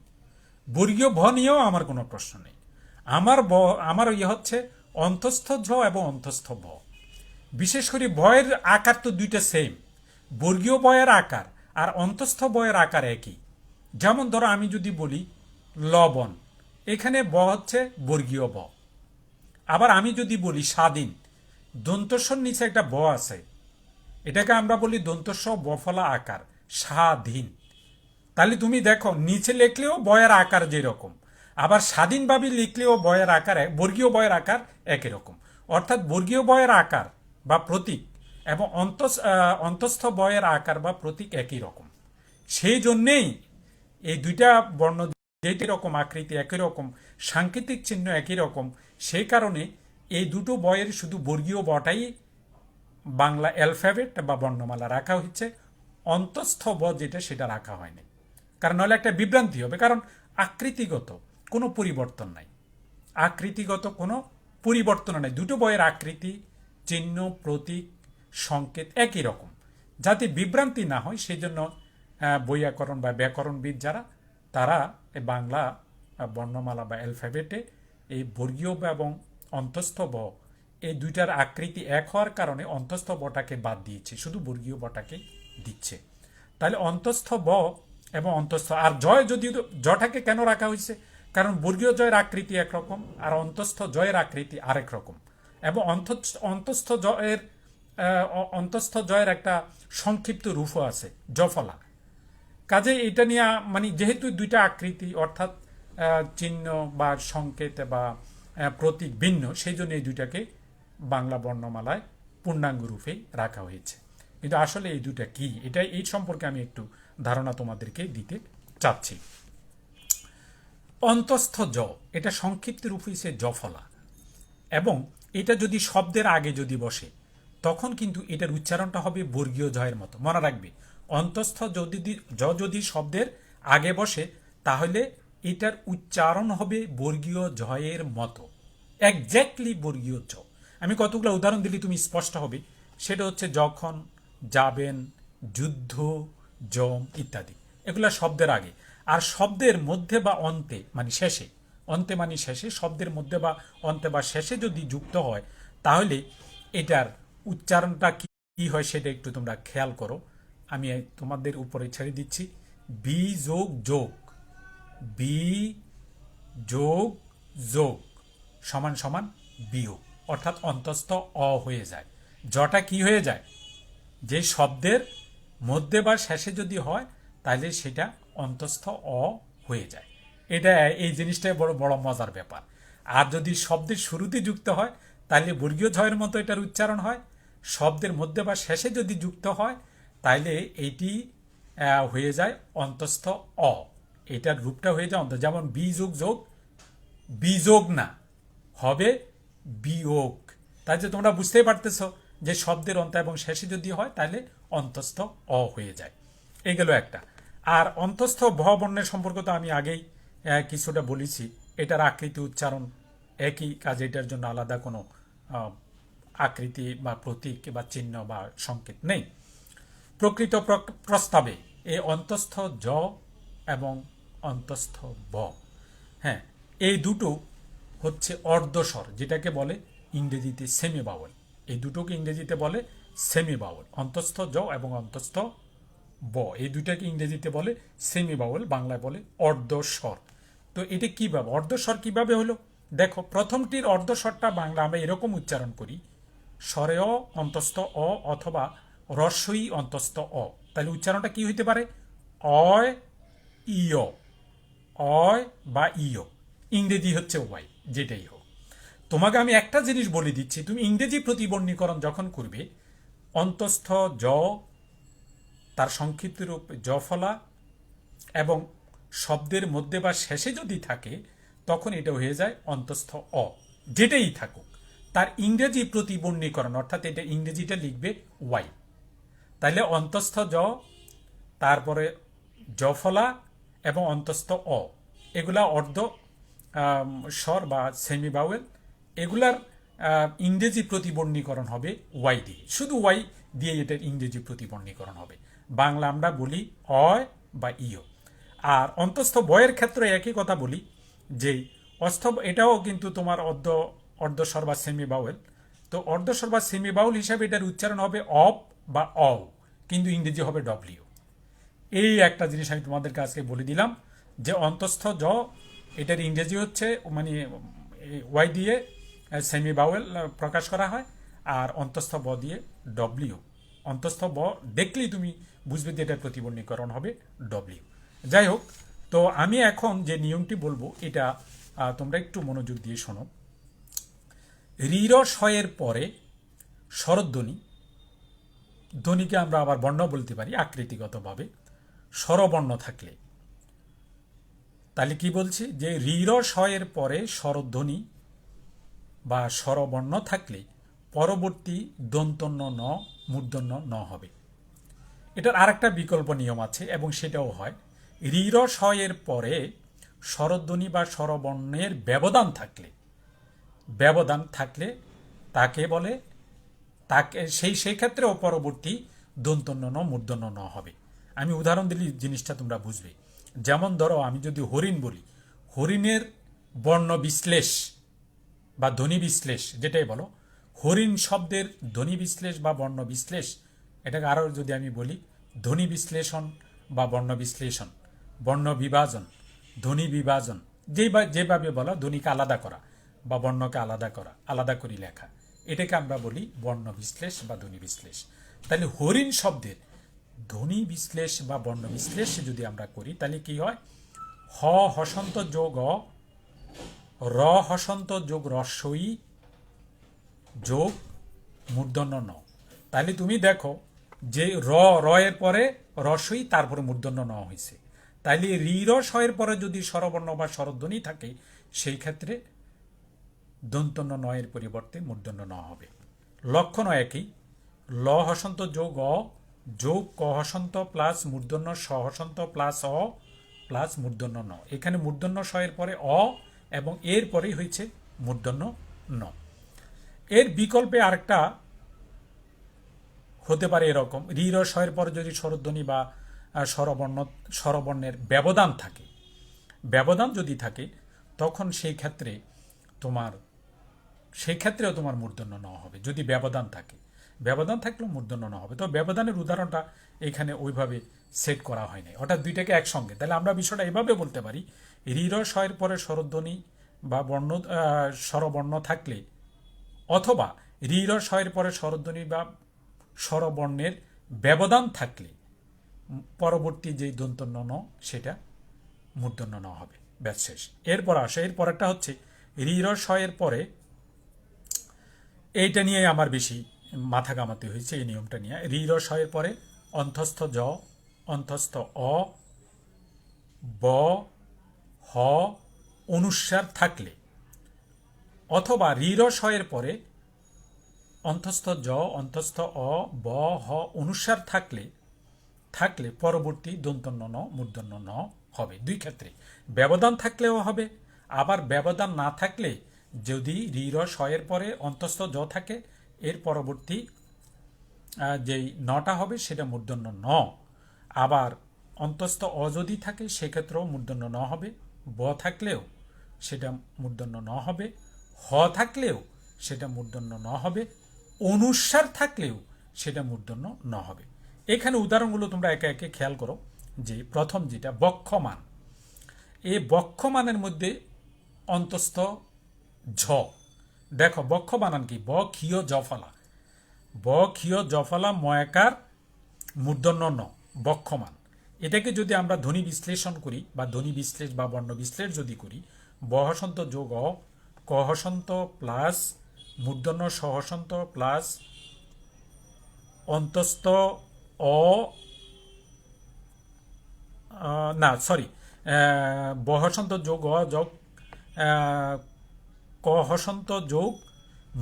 বর্গীয় ভ নিয়েও আমার কোনো প্রশ্ন নেই। আমার হচ্ছে অন্তঃস্থ ঝ এবং অন্তঃস্থ ভ। বিশেষ করে ভয়ের আকার তো দুইটা সেম, বর্গীয় বয়ের আকার আর অন্তঃস্থ বয়ের আকার একই। যেমন ধরো আমি যদি বলি লবণ, এখানে ব হচ্ছে বর্গীয় ব। আবার আমি যদি বলি স্বাধীন, দন্তস্বর নিচে একটা ব আছে, এটাকে আমরা বলি দন্তস্ব বফলা আকার, স্বাধীন। তাহলে তুমি দেখো নিচে লিখলেও বয়ের আকার যেরকম, আবার স্বাধীনভাবে লিখলেও বয়ের আকার বর্গীয় বয়ের আকার একই রকম। অর্থাৎ বর্গীয় বয়ের আকার বা প্রতীক এবং অন্তঃস্থ বয়ের আকার বা প্রতীক একই রকম। সেই জন্যেই এই দুইটা বর্ণ যেটি রকম আকৃতি একই রকম, সাংকেতিক চিহ্ন একই রকম, সেই কারণে এই দুটো বয়ের শুধু বর্গীয় বটাই বাংলা অ্যালফাবেট বা বর্ণমালা রাখা হচ্ছে, অন্তঃস্থ ব যেটা সেটা রাখা হয়নি। কারণ নাহলে একটা বিভ্রান্তি হবে, কারণ আকৃতিগত কোনো পরিবর্তন নাই, আকৃতিগত কোনো পরিবর্তন নাই। দুটো বইয়ের আকৃতি, চিহ্ন, প্রতীক, সংকেত একই রকম। যাতে বিভ্রান্তি না হয় সেই জন্য বৈয়াকরণ বা ব্যাকরণবিদ যারা, তারা এই বাংলা বর্ণমালা বা অ্যালফাবেটে এই বর্গীয় ব এবং অন্তঃস্থ ব এই দুইটার আকৃতি এক হওয়ার কারণে অন্তঃস্থ বটাকে বাদ দিয়েছে, শুধু বর্গীয় বটাকে দিচ্ছে। তাহলে অন্তঃস্থ ব এবং অন্তঃস্থ, আর জয় যদি, জটাকে কেন রাখা হয়েছে? কারণ বর্গীয় জয়ের আকৃতি একরকম আর অন্তঃস্থ জয়ের আকৃতি আরেক রকম, এবং অন্তঃস্থ জয়ের একটা সংক্ষিপ্ত রূপও আছে, জফলা। কাজে এটা নিয়ে মানে যেহেতু দুইটা আকৃতি অর্থাৎ চিহ্ন বা সংকেত বা প্রতীক ভিন্ন, সেই জন্য এই দুইটাকে বাংলা বর্ণমালায় পূর্ণাঙ্গ রূপে রাখা হয়েছে। কিন্তু আসলে এই দুইটা কি, এটা এই সম্পর্কে আমি একটু ধারণা তোমাদেরকে দিতে চাচ্ছি। অন্তঃস্থ জ, এটা সংক্ষিপ্ত রূপ হয়েছে জফলা, এবং এটা যদি শব্দের আগে যদি বসে তখন কিন্তু এটার উচ্চারণটা হবে বর্গীয় জয়ের মতো। মনে রাখবে, অন্তঃস্থ যদি শব্দের আগে বসে তাহলে এটার উচ্চারণ হবে বর্গীয় জয়ের মতো, একজ্যাক্টলি বর্গীয় জ। আমি কতগুলো উদাহরণ দিলে তুমি স্পষ্ট হবে। সেটা হচ্ছে যখন, যাবেন, যুদ্ধ, জম ইত্যাদি, এগুলা শব্দের আগে। আর শব্দের মধ্যে বা অন্তে মানে শেষে, অন্তে মানে শেষে, শব্দের মধ্যে বা অন্তে বা শেষে যদি যুক্ত হয় তাহলে এটার উচ্চারণটা কি হয় সেটা একটু তোমরা খেয়াল করো। আমি তোমাদের উপরে ছেড়ে দিচ্ছি। বি যোগ যোগ, বি যোগ যোগ সমান সমান বিয়োগ, অর্থাৎ অন্তঃস্থ অ হয়ে যায়। জটা কি হয়ে যায়? যে শব্দের মধ্যে বা শেষে যদি হয় তাহলে সেটা অন্তঃস্থ অ হয়ে যায়। এটা, এই জিনিসটাই বড় বড় মজার ব্যাপার। আর যদি শব্দের শুরুতে যুক্ত হয় তাহলে বর্গীয় ঝয়ের মতো এটার উচ্চারণ হয়। শব্দের মধ্যে বা শেষে যদি যুক্ত হয় তাহলে এইটি হয়ে যায় অন্তঃস্থ অ, এটার রূপটা হয়ে যায় যেমন বি যোগ যোগ, বিযোগ না, হবে বিয়োগ। তাই যে তোমরা বুঝতেই পারতেছ যে শব্দের অন্ত এবং শেষে যদি হয় তাহলে অন্তঃস্থ অ হয়ে যায়। এই গেল একটা। আর অন্তঃস্থ ভ বর্ণের সম্পর্কে তো আমি আগেই কিছুটা বলেছি। এটার আকৃতি, উচ্চারণ একই, কাজে এটার জন্য আলাদা কোনো আকৃতি বা প্রতীক বা চিহ্ন বা সংকেত নেই। প্রকৃত প্রস্তাবে এই অন্তঃস্থ জ এবং অন্তঃস্থ ব, হ্যাঁ, এই দুটো হচ্ছে অর্ধস্বর, যেটাকে বলে ইংরেজিতে সেমি বাউল। এই দুটোকে ইংরেজিতে বলে সেমি বাউল, অন্তঃস্থ জ এবং অন্তঃস্থ ব, এই দুইটাকে ইংরেজিতে বলে সেমি বাউল, বাংলায় বলে অর্ধস্বর। তো এটা কিভাবে অর্ধস্বর কিভাবে হলো? দেখো, প্রথমটির অর্ধস্বরটা বাংলা আমরা এরকম উচ্চারণ করি, স্বরেয় অন্তঃস্থ অ অথবা রস্বই অন্তঃস্থ অ। তাহলে উচ্চারণটা কি হইতে পারে? অয় ইয়, অয় বা ইয়, ইংরেজি হচ্ছে ওয়াই, যেটাই হোক। তোমাকে আমি একটা জিনিস বলে দিচ্ছি, তুমি ইংরেজি প্রতিবর্ণীকরণ যখন করবে, অন্তঃস্থ জ, তার সংক্ষিপ্ত রূপ জফলা, এবং শব্দের মধ্যে বা শেষে যদি থাকে তখন এটা হয়ে যায় অন্তঃস্থ অ, যেটাই থাকুক তার ইংরেজি প্রতিবর্ণীকরণ, অর্থাৎ এটা ইংরেজিটা লিখবে ওয়াই। তাহলে অন্তঃস্থ জ, তারপরে জফলা এবং অন্তঃস্থ অ, এগুলা অর্ধ স্বর বা সেমি বাউল। এগুলার ইংরেজি প্রতিবর্ণীকরণ হবে ওয়াই দিয়ে, শুধু ওয়াই দিয়ে এটার ইংরেজি প্রতিবর্ণীকরণ হবে। বাংলা আমরা বলি অয় বা ইয়। আর অন্তঃস্থ বয়ের ক্ষেত্রে একই কথা বলি, যে এটাও কিন্তু তোমার অর্ধস্বর বা সেমি বাউল। তো অর্ধস্বর বা সেমি বাউল হিসাবে এটার উচ্চারণ হবে অপ বা অ, কিন্তু ইংরেজি হবে ডব্লিউ। এই একটা জিনিস আমি তোমাদের কাছে বলে দিলাম, যে অন্তঃস্থ জ, এটার ইংরেজি হচ্ছে মানে ওয়াই দিয়ে সেমি বাউল প্রকাশ করা হয়, আর অন্তঃস্থ ব দিয়ে ডব্লিউ। অন্তঃস্থ ব দেখলেই তুমি বুঝবে যে এটার প্রতিবর্ণীকরণ হবে ডব্লিউ। যাই হোক, তো আমি এখন যে নিয়মটি বলবো এটা তোমরা একটু মনোযোগ দিয়ে শোনো। রির শয়ের পরে স্বরধ্বনি, ধ্বনিকে আমরা আবার বর্ণ বলতে পারি আকৃতিগতভাবে, স্বরবর্ণ থাকলে, তাহলে কি বলছি, যে রির শয়ের পরে স্বরধ্বনি বা স্বরবর্ণ থাকলে পরবর্তী দন্তন্য ন মূর্ধন্য ন হবে। এটার আরেকটা বিকল্প নিয়ম আছে এবং সেটাও হয় ঋর স এর পরে স্বরধ্বনি বা স্বরবর্ণের ব্যবধান থাকলে তাকে বলে সেই ক্ষেত্রেও পরবর্তী দন্তন্য ন মূর্ধন্য ন হবে। আমি উদাহরণ দিলে জিনিসটা তোমরা বুঝবে। যেমন ধরো আমি যদি হরিণ বলি, হরিণের বর্ণ বিশ্লেষ বা ধ্বনি বিশ্লেষ যেটাই বলো, হরিণ শব্দের ধ্বনি বিশ্লেষ বা বর্ণ বিশ্লেষ, এটাকে আরও যদি আমি বলি ধ্বনি বিশ্লেষণ বা বর্ণ বিশ্লেষণ, বর্ণ বিভাজন, ধ্বনি বিভাজন, যেভাবে বলো ধ্বনিকে আলাদা করা বা বর্ণকে আলাদা করে লেখা, এটাকে আমরা বলি বর্ণ বিশ্লেষ বা ধ্বনি বিশ্লেষ। তাহলে হরিণ শব্দের ধ্বনি বিশ্লেষ বা বর্ণ বিশ্লেষ যদি আমরা করি তাহলে কি হয়, হ হসন্ত যোগ র হসন্ত যোগ রস্বই যোগ মূর্ধন্য ন। তাহলে তুমি দেখো যে র এর পরে রস্বই তারপরে মূর্ধন্য ন হয়েছে। তাইলে রি র স এর পরে যদি স্বরবর্ণ বা স্বরধ্বনি থাকে সেই ক্ষেত্রে দন্তন্য নয়ের পরিবর্তে মূর্ধন্য ন হবে। লক্ষণও একই, ল হসন্ত যোগ অ যোগ ক হসন্ত প্লাস মূর্ধন্য স হসন্ত প্লাস অ প্লাস মূর্ধন্য ন। এখানে মূর্ধন্য স এর পরে অ এবং এর পরেই হয়েছে মূর্ধন্য ন। এর বিকল্পে আরেকটা হতে পারে এরকম, রি র স এর পরে যদি স্বরধ্বনি বা স্বরবর্ণের ব্যবধান যদি থাকে তখন সেই ক্ষেত্রেও তোমার মূর্ধন্য ন হবে। যদি ব্যবধান থাকলেও মূর্ধন্য ন হবে। তো ব্যবধানের উদাহরণটা এখানে ওইভাবে সেট করা হয় নাই, অর্থাৎ দুইটাকে একসঙ্গে। তাহলে আমরা বিষয়টা এভাবে বলতে পারি, রি র স এর পরে স্বরধ্বনি বা স্বরবর্ণ থাকলে অথবা রি র স এর পরে স্বরধ্বনি বা স্বরবর্ণের ব্যবধান থাকলে পরবর্তী যেই দন্তন্য ন সেটা মূর্ধন্য ন হবে। ব্যাস শেষ। এরপর আসে এর পরেরটা হচ্ছে রি র স এর পরে, এইটা নিয়ে আমার বেশি মাথা ঘামাতে হয়েছে এই নিয়মটা নিয়ে। রি র স এর পরে অন্তস্থ জ অন্তস্থ অ ব হ অনুস্বার থাকলে অথবা রি র স এর পরে অন্তস্থ জ অন্তস্থ অ ব হ অনুস্বার থাকলে পরবর্তী দন্তন্য ন মূর্ধন্য ন হবে। দুই ক্ষেত্রে ব্যবধান থাকলেও হবে, আবার ব্যবধান না থাকলে যদি রি র স এর পরে অন্তস্থ জ থাকে এর পরবর্তী যেই নটা হবে সেটা মূর্ধন্য ন। আবার অন্তস্থ অ যদি থাকে সেক্ষেত্রেও মূর্ধন্য ন হবে, ব থাকলেও সেটা মূর্ধন্য ন হবে, হ থাকলেও সেটা মূর্ধন্য ন হবে, অনুস্বার থাকলেও সেটা মূর্ধন্য ন হবে। এখানে উদাহরণগুলো তোমরা একে একে খেয়াল করো। যে প্রথম যেটা বক্ষমান, এই বক্ষমানের মধ্যে অন্তস্থ ঝ, দেখো বক্ষ বানান কি, ব ক্ষীয় জফলা, ব ক্ষীয় জফলা ময়াকার মূর্ধন্য ন, বক্ষমান। এটাকে যদি আমরা ধ্বনি বিশ্লেষণ করি বা ধ্বনি বিশ্লেষ বা বর্ণ বিশ্লেষ যদি করি, ব হসন্ত যোগ অ ক হসন্ত প্লাস মূর্ধন্য স হসন্ত প্লাস অন্তস্থ অ না সরি ব হসন্ত যোগ অ যোগ ক হসন্ত যোগ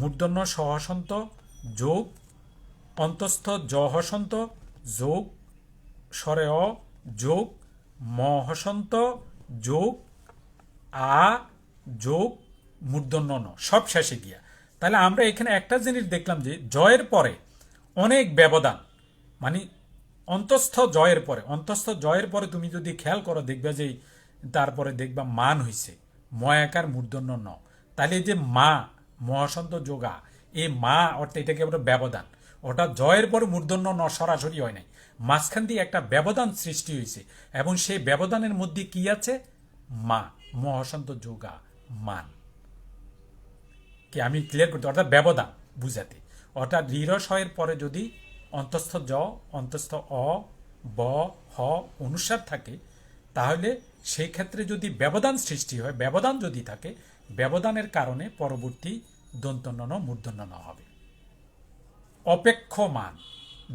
মূর্ধন্য স হসন্ত যোগ অন্তস্থ জ হসন্ত যোগ স্বরে অ যোগ ম হসন্ত যোগ আ যোগ মূর্ধন্য ন, সব শেষে গিয়া। তাহলে আমরা এখানে একটা জিনিস দেখলাম যে জয়ের পরে অনেক ব্যবধান, মানে অন্তস্থ জয়ের পরে তুমি যদি খেয়াল করো দেখবে যে তারপরে দেখবা মান হইছে ময়াকার মূর্ধন্য ন। তাহলে যে মা মহাসন্ত যোগা, এই মা অর্থাৎ এটাকে আমরা ব্যবধান, ওটা জয়ের পরে মূর্ধন্য ন সরাসরি হয় নাই, মাঝখান দিয়ে একটা ব্যবধান সৃষ্টি হয়েছে এবং সেই ব্যবধানের মধ্যে কি আছে, মা মহাসন্ত যোগা মান। কি আমি ক্লিয়ার করতে, অর্থাৎ ব্যবধান বুঝাতে, অর্থাৎ রি র স এর পরে যদি অন্তস্থ জ অন্তস্থ অ ব হ অনুস্বার থাকে তাহলে সেই ক্ষেত্রে যদি ব্যবধান সৃষ্টি হয়, ব্যবধান যদি থাকে, ব্যবধানের কারণে পরবর্তী দন্তন্য ন মূর্ধন্য ন হবে। অপেক্ষমান,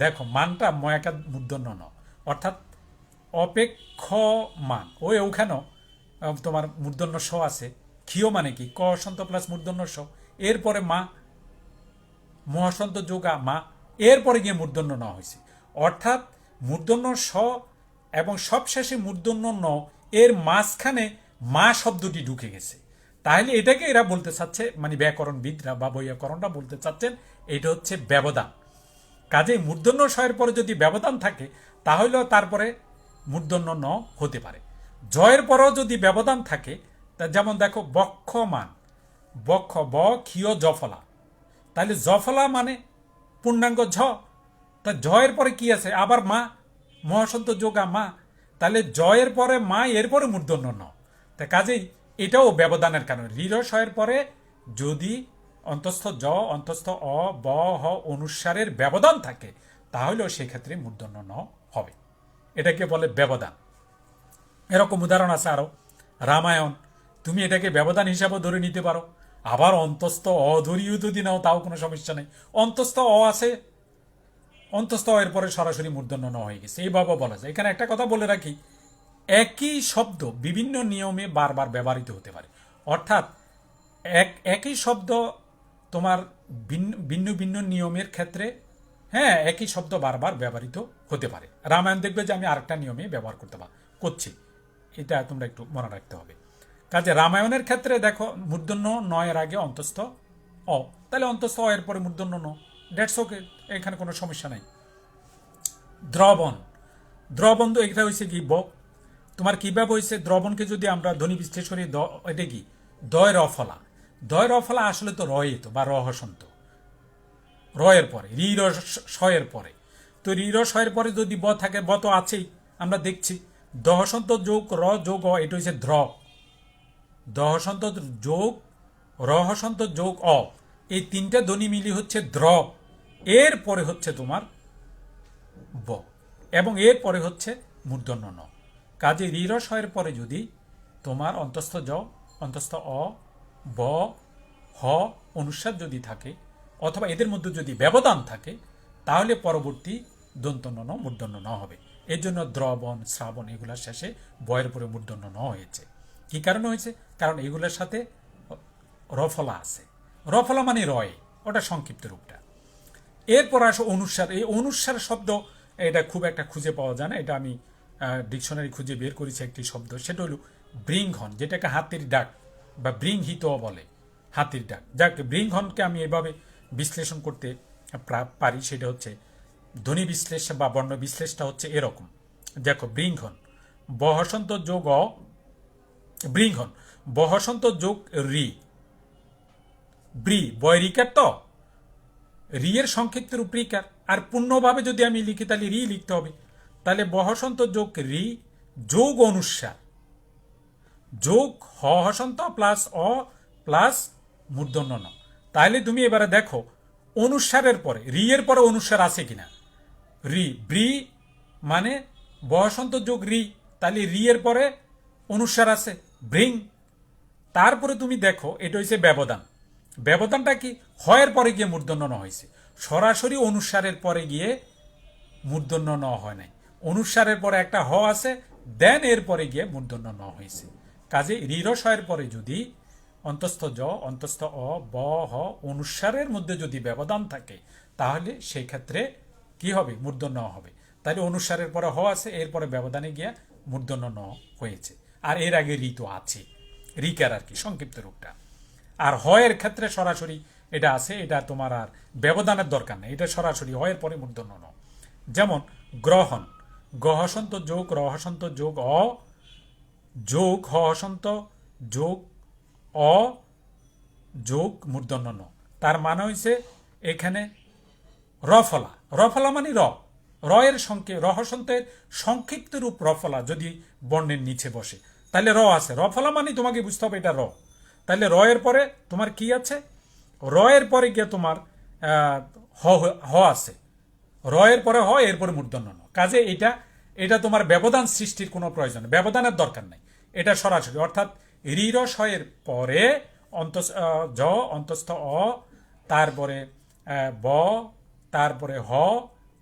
দেখো মানটা ময়াকার মূর্ধন্য ন, অর্থাৎ অপেক্ষমান ওখানেও তোমার মূর্ধন্য স আছে। ক্ষীয় মানে কি, ক হসন্ত প্লাস মূর্ধন্য স, এরপরে মা, মহাসন্ত যোগ আ মা, এরপরে গিয়ে মূর্ধন্য ন হয়েছে। অর্থাৎ মূর্ধন্য স এবং সবশেষে মূর্ধন্য ন, এর মাঝখানে মা শব্দটি ঢুকে গেছে। তাহলে এটাকে এরা বলতে চাচ্ছে, মানে ব্যাকরণবিদরা বা বৈয়াকরণরা বলতে চাচ্ছেন এটা হচ্ছে ব্যবধান। কাজেই মূর্ধন্য স এর পরে যদি ব্যবধান থাকে তাহলেও তারপরে মূর্ধন্য ন হতে পারে। জয়ের পরেও যদি ব্যবধান থাকে, তা যেমন দেখো বক্ষমান, বক্ষ ব ক্ষীয় জফলা, তাহলে জফলা মানে পূর্ণাঙ্গ ঝ, তা জয়ের পরে কি আছে আবার মা, মহাসন্ত যোগা মা, তাহলে জয়ের পরে মা, এরপরে মূর্ধন্য ন। তা কাজেই এটাও ব্যবধানের কারণে রিরসয়ের পরে যদি অন্তস্থ জ অন্তস্থ অ ব হ অনুসারের ব্যবধান থাকে তাহলেও সেক্ষেত্রে মূর্ধন্য ন হবে। এটাকে বলে ব্যবধান। এরকম উদাহরণ আছে আরো, রামায়ণ, তুমি এটাকে ব্যবধান হিসাবে ধরে নিতে পারো। আবার অন্তস্থ অ ধরিও যদি নাও তাও কোনো সমস্যা নেই। অন্তস্থ অ আছে, অন্তস্থ এর পরে সরাসরি মূর্ধন্য ন হয়ে গেছে, এইভাবে বলা যায়। এখানে একটা কথা বলে রাখি, একই শব্দ বিভিন্ন নিয়মে বারবার ব্যবহৃত হতে পারে। অর্থাৎ একই শব্দ তোমার ভিন্ন ভিন্ন নিয়মের ক্ষেত্রে, হ্যাঁ, একই শব্দ বারবার ব্যবহৃত হতে পারে। রামায়ণ দেখবে যে আমি আরেকটা নিয়মে ব্যবহার করছি, এটা তোমরা একটু মনে রাখতে হবে। কাজে রামায়ণের ক্ষেত্রে দেখো মূর্ধন্য নয়ের আগে অন্তস্থ অ, তাহলে অন্তস্থ অ এর পরে মূর্ধন্য ন, দ্যাটস ওকে, এখানে কোনো সমস্যা নাই। দ্রবণ, দ্রবণ তো এটা হয়েছে কি ব, তোমার কিভাবে হয়েছে দ্রবণকে যদি আমরা ধ্বনি বিশ্লেষণী এটা কি দয় রফলা, দয় রফলা আসলে তো রয়ে তো বা রহসন্ত, রয়ের পরে রি র শয়ের পরে, তো রি র শয়ের পরে যদি ব থাকে, ব তো আছেই আমরা দেখছি। দহসন্ত যোগ র যোগ অ, এটা হচ্ছে দ্র, দহসন্ত যোগ রহসন্ত যোগ অ, এই তিনটা ধ্বনি মিলি হচ্ছে দ্র। এর পরে হচ্ছে তোমার ব এবং এর পরে হচ্ছে মূর্ধন্য ন। কাজে রিরস এর পরে যদি তোমার অন্তস্থ জ অন্তস্থ অ ব হ অনুসার যদি থাকে অথবা এদের মধ্যে যদি ব্যবধান থাকে তাহলে পরবর্তী দন্তন্য ন মূর্ধন্য ন হবে। এর জন্য দ্রবণ শ্রাবণ এগুলার শেষে বয়ের পরে মূর্ধন্য ন হয়েছে। কি কারণে হয়েছে? কারণ এগুলোর সাথে রফলা আছে। রফলা মানে রয়, ওটা সংক্ষিপ্ত রূপটা। এরপর আসো অনুসার। এই অনুসার শব্দ এটা খুব একটা খুঁজে পাওয়া যায় না, এটা আমি ডিকশনারি খুঁজে বের করেছি একটি শব্দ, সেটা হলো ব্রিংহন, যেটাকে হাতির ডাক বা ব্রিংহিত বলে, হাতির ডাক। যাক, ব্রিংহনকে আমি এভাবে বিশ্লেষণ করতে পারি, সেটা হচ্ছে ধ্বনি বিশ্লেষণ বা বর্ণ বিশ্লেষটা হচ্ছে এরকম। দেখো ব্রিংহন, বহসন্ত যোগ অ, ব্রিংহন বহসন্ত যোগ রি, ব্রি বয়রিকার তো রি এর সংক্ষিপ্ত রূপ রিকার, আর পূর্ণভাবে যদি আমি লিখি তাহলে রি লিখতে হবে। তাহলে বহসন্ত যোগ রি যোগ অনুসার যোগ হ হসন্ত প্লাস অ প্লাস মূর্ধন্য ন। তাহলে তুমি এবারে দেখো অনুসারের পরে রি এর পরে অনুসার আছে কিনা। রি ব্রি মানে বহসন্ত যোগ রি, তাহলে রি এর পরে অনুসার আছে ব্রিং। তারপরে তুমি দেখো এটা হয়েছে ব্যবধান। ব্যবধানটা কি? হয়ের পরে গিয়ে মূর্ধন্য ন হয়েছে, সরাসরি অনুসারের পরে গিয়ে মূর্ধন্য ন হয় নাই। অনুসারের পরে একটা হ আছে, দেন এর পরে গিয়ে মূর্ধন্য ন হয়েছে। কাজে রিরসয়ের পরে যদি অন্তস্থ জ অন্তস্থ অ ব হ অনুসারের মধ্যে যদি ব্যবধান থাকে তাহলে সেই ক্ষেত্রে কি হবে? মূর্ধন্য হবে। তাহলে অনুসারের পরে হ আছে, এরপরে ব্যবধানে গিয়ে মূর্ধন্য ন হয়েছে। আর এর আগে ঋ তো আছে, রিকার আর কি সংক্ষিপ্ত রূপটা। আর হয়ের ক্ষেত্রে সরাসরি এটা আছে, এটা তোমার আর ব্যবধানের দরকার নেই, এটা সরাসরি হয়ের পরে মূর্ধন্য ন। যেমন গ্রহণ, গহসন্ত যোগ রহসন্ত যোগ অ যোগ হসন্ত যোগ অ যোগ মূর্ধন্য ন। তার মানে হয়েছে এখানে রফলা, রফলা মানে রয়ের রহসন্তের সংক্ষিপ্ত রূপ রফলা যদি বর্ণের নিচে বসে তাহলে র আছে। রফলা মানে তোমাকে বুঝতে হবে এটা র। তাহলে রয়ের পরে তোমার কি আছে? রয়ের পরে গিয়ে তোমার হ আছে, রয়ের পরে হ, এরপরে মূর্ধন্য ন। কাজে এটা তোমার ব্যবধান সৃষ্টির কোনো প্রয়োজন, ব্যবধানের দরকার নাই, এটা সরাসরি। অর্থাৎ রিরসয়ের পরে জ অন্তস্থ অ, তারপরে ব, তারপরে হ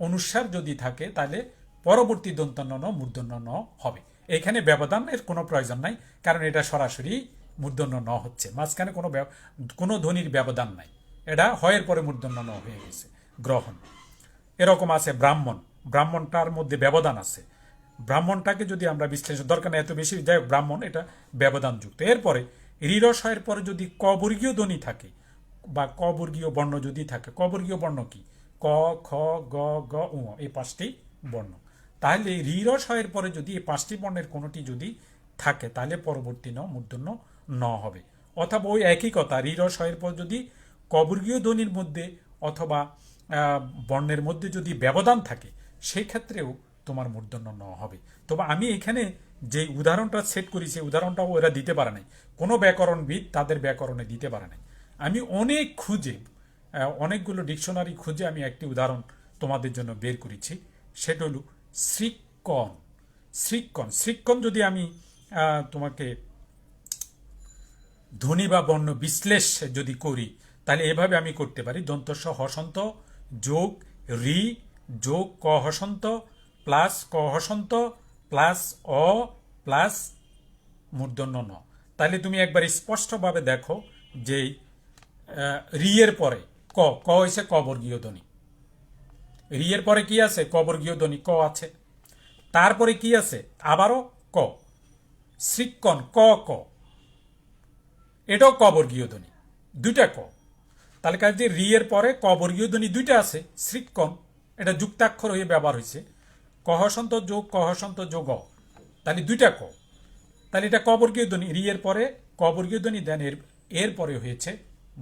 অনুসার যদি থাকে তাহলে পরবর্তী দন্তন্য ন মূর্ধন্য ন হবে। এখানে ব্যবধানের কোনো প্রয়োজন নাই, কারণ এটা সরাসরি মূর্ধন্য ন হচ্ছে, মাঝখানে কোনো ধ্বনির ব্যবধান নাই, এটা হয়ের পরে মূর্ধন্য ন হয়ে গেছে। গ্রহণ এরকম আছে। ব্রাহ্মণ, ব্রাহ্মণটার মধ্যে ব্যবধান আছে। ব্রাহ্মণটাকে যদি আমরা বিশ্লেষণ দরকার নেই এত বেশি, যাই ব্রাহ্মণ এটা ব্যবধানযুক্ত। এরপরে রিরসয়ের পরে যদি কবর্গীয় ধ্বনি থাকে বা কবর্গীয় বর্ণ যদি থাকে, কবর্গীয় বর্ণ কি? ক, খ, গ, গ, উ, এই 5টি বর্ণ। তাহলে রিরসয়ের পরে যদি এই 5টি বর্ণের কোনোটি যদি থাকে তাহলে পরবর্তী ন মূর্ধন্য ন হবে। অথবা ওই একই কথা, রিরসয়ের পর যদি কবর্গীয় ধ্বনির মধ্যে অথবা বর্ণের মধ্যে যদি ব্যবধান থাকে সেই ক্ষেত্রেও তোমার মূর্ধন্য ন হবে। তবে আমি এখানে যে উদাহরণটা সেট করি সেই উদাহরণটাও ওরা দিতে পারে নাই, কোনো ব্যাকরণবিদ তাদের ব্যাকরণে দিতে পারে নাই। আমি অনেক খুঁজে, অনেকগুলো ডিকশনারি খুঁজে আমি একটি উদাহরণ তোমাদের জন্য বের করেছি, সেটা হলো শ্রীকণ। শ্রীকণ, শ্রীকণ যদি আমি তোমাকে ধ্বনি বা বর্ণ বিশ্লেষ যদি করি তাহলে এভাবে আমি করতে পারি। দন্তস্ব হসন্ত যোগ রি যোগ ক হসন্ত প্লাস ক হসন্ত প্লাস অ প্লাস মূর্ধন্য ন। তাহলে তুমি একবার স্পষ্টভাবে দেখো যে রি এর পরে ক, ক হয়েছে ক বর্গীয় ধ্বনি। রি এর পরে কি আছে? ক বর্গীয় ধ্বনি, ক আছে। তারপরে কি আছে? আবারও ক। শ্রীকণ ক ক, এটাও ক বর্গীয় ধ্বনি, দুইটা ক। তাহলে কাজে রি এর পরে ক বর্গীয় ধ্বনি দুইটা আছে। শ্রীকণ এটা যুক্তাক্ষর হয়ে ব্যবহার হয়েছে, কহসন্ত যোগ কহসন্ত যোগ অ, তাহলে দুইটা ক। তাহলে এটা ক বর্গীয় ধ্বনি, রি এর পরে ক বর্গীয় ধ্বনি দেন এর পরে হয়েছে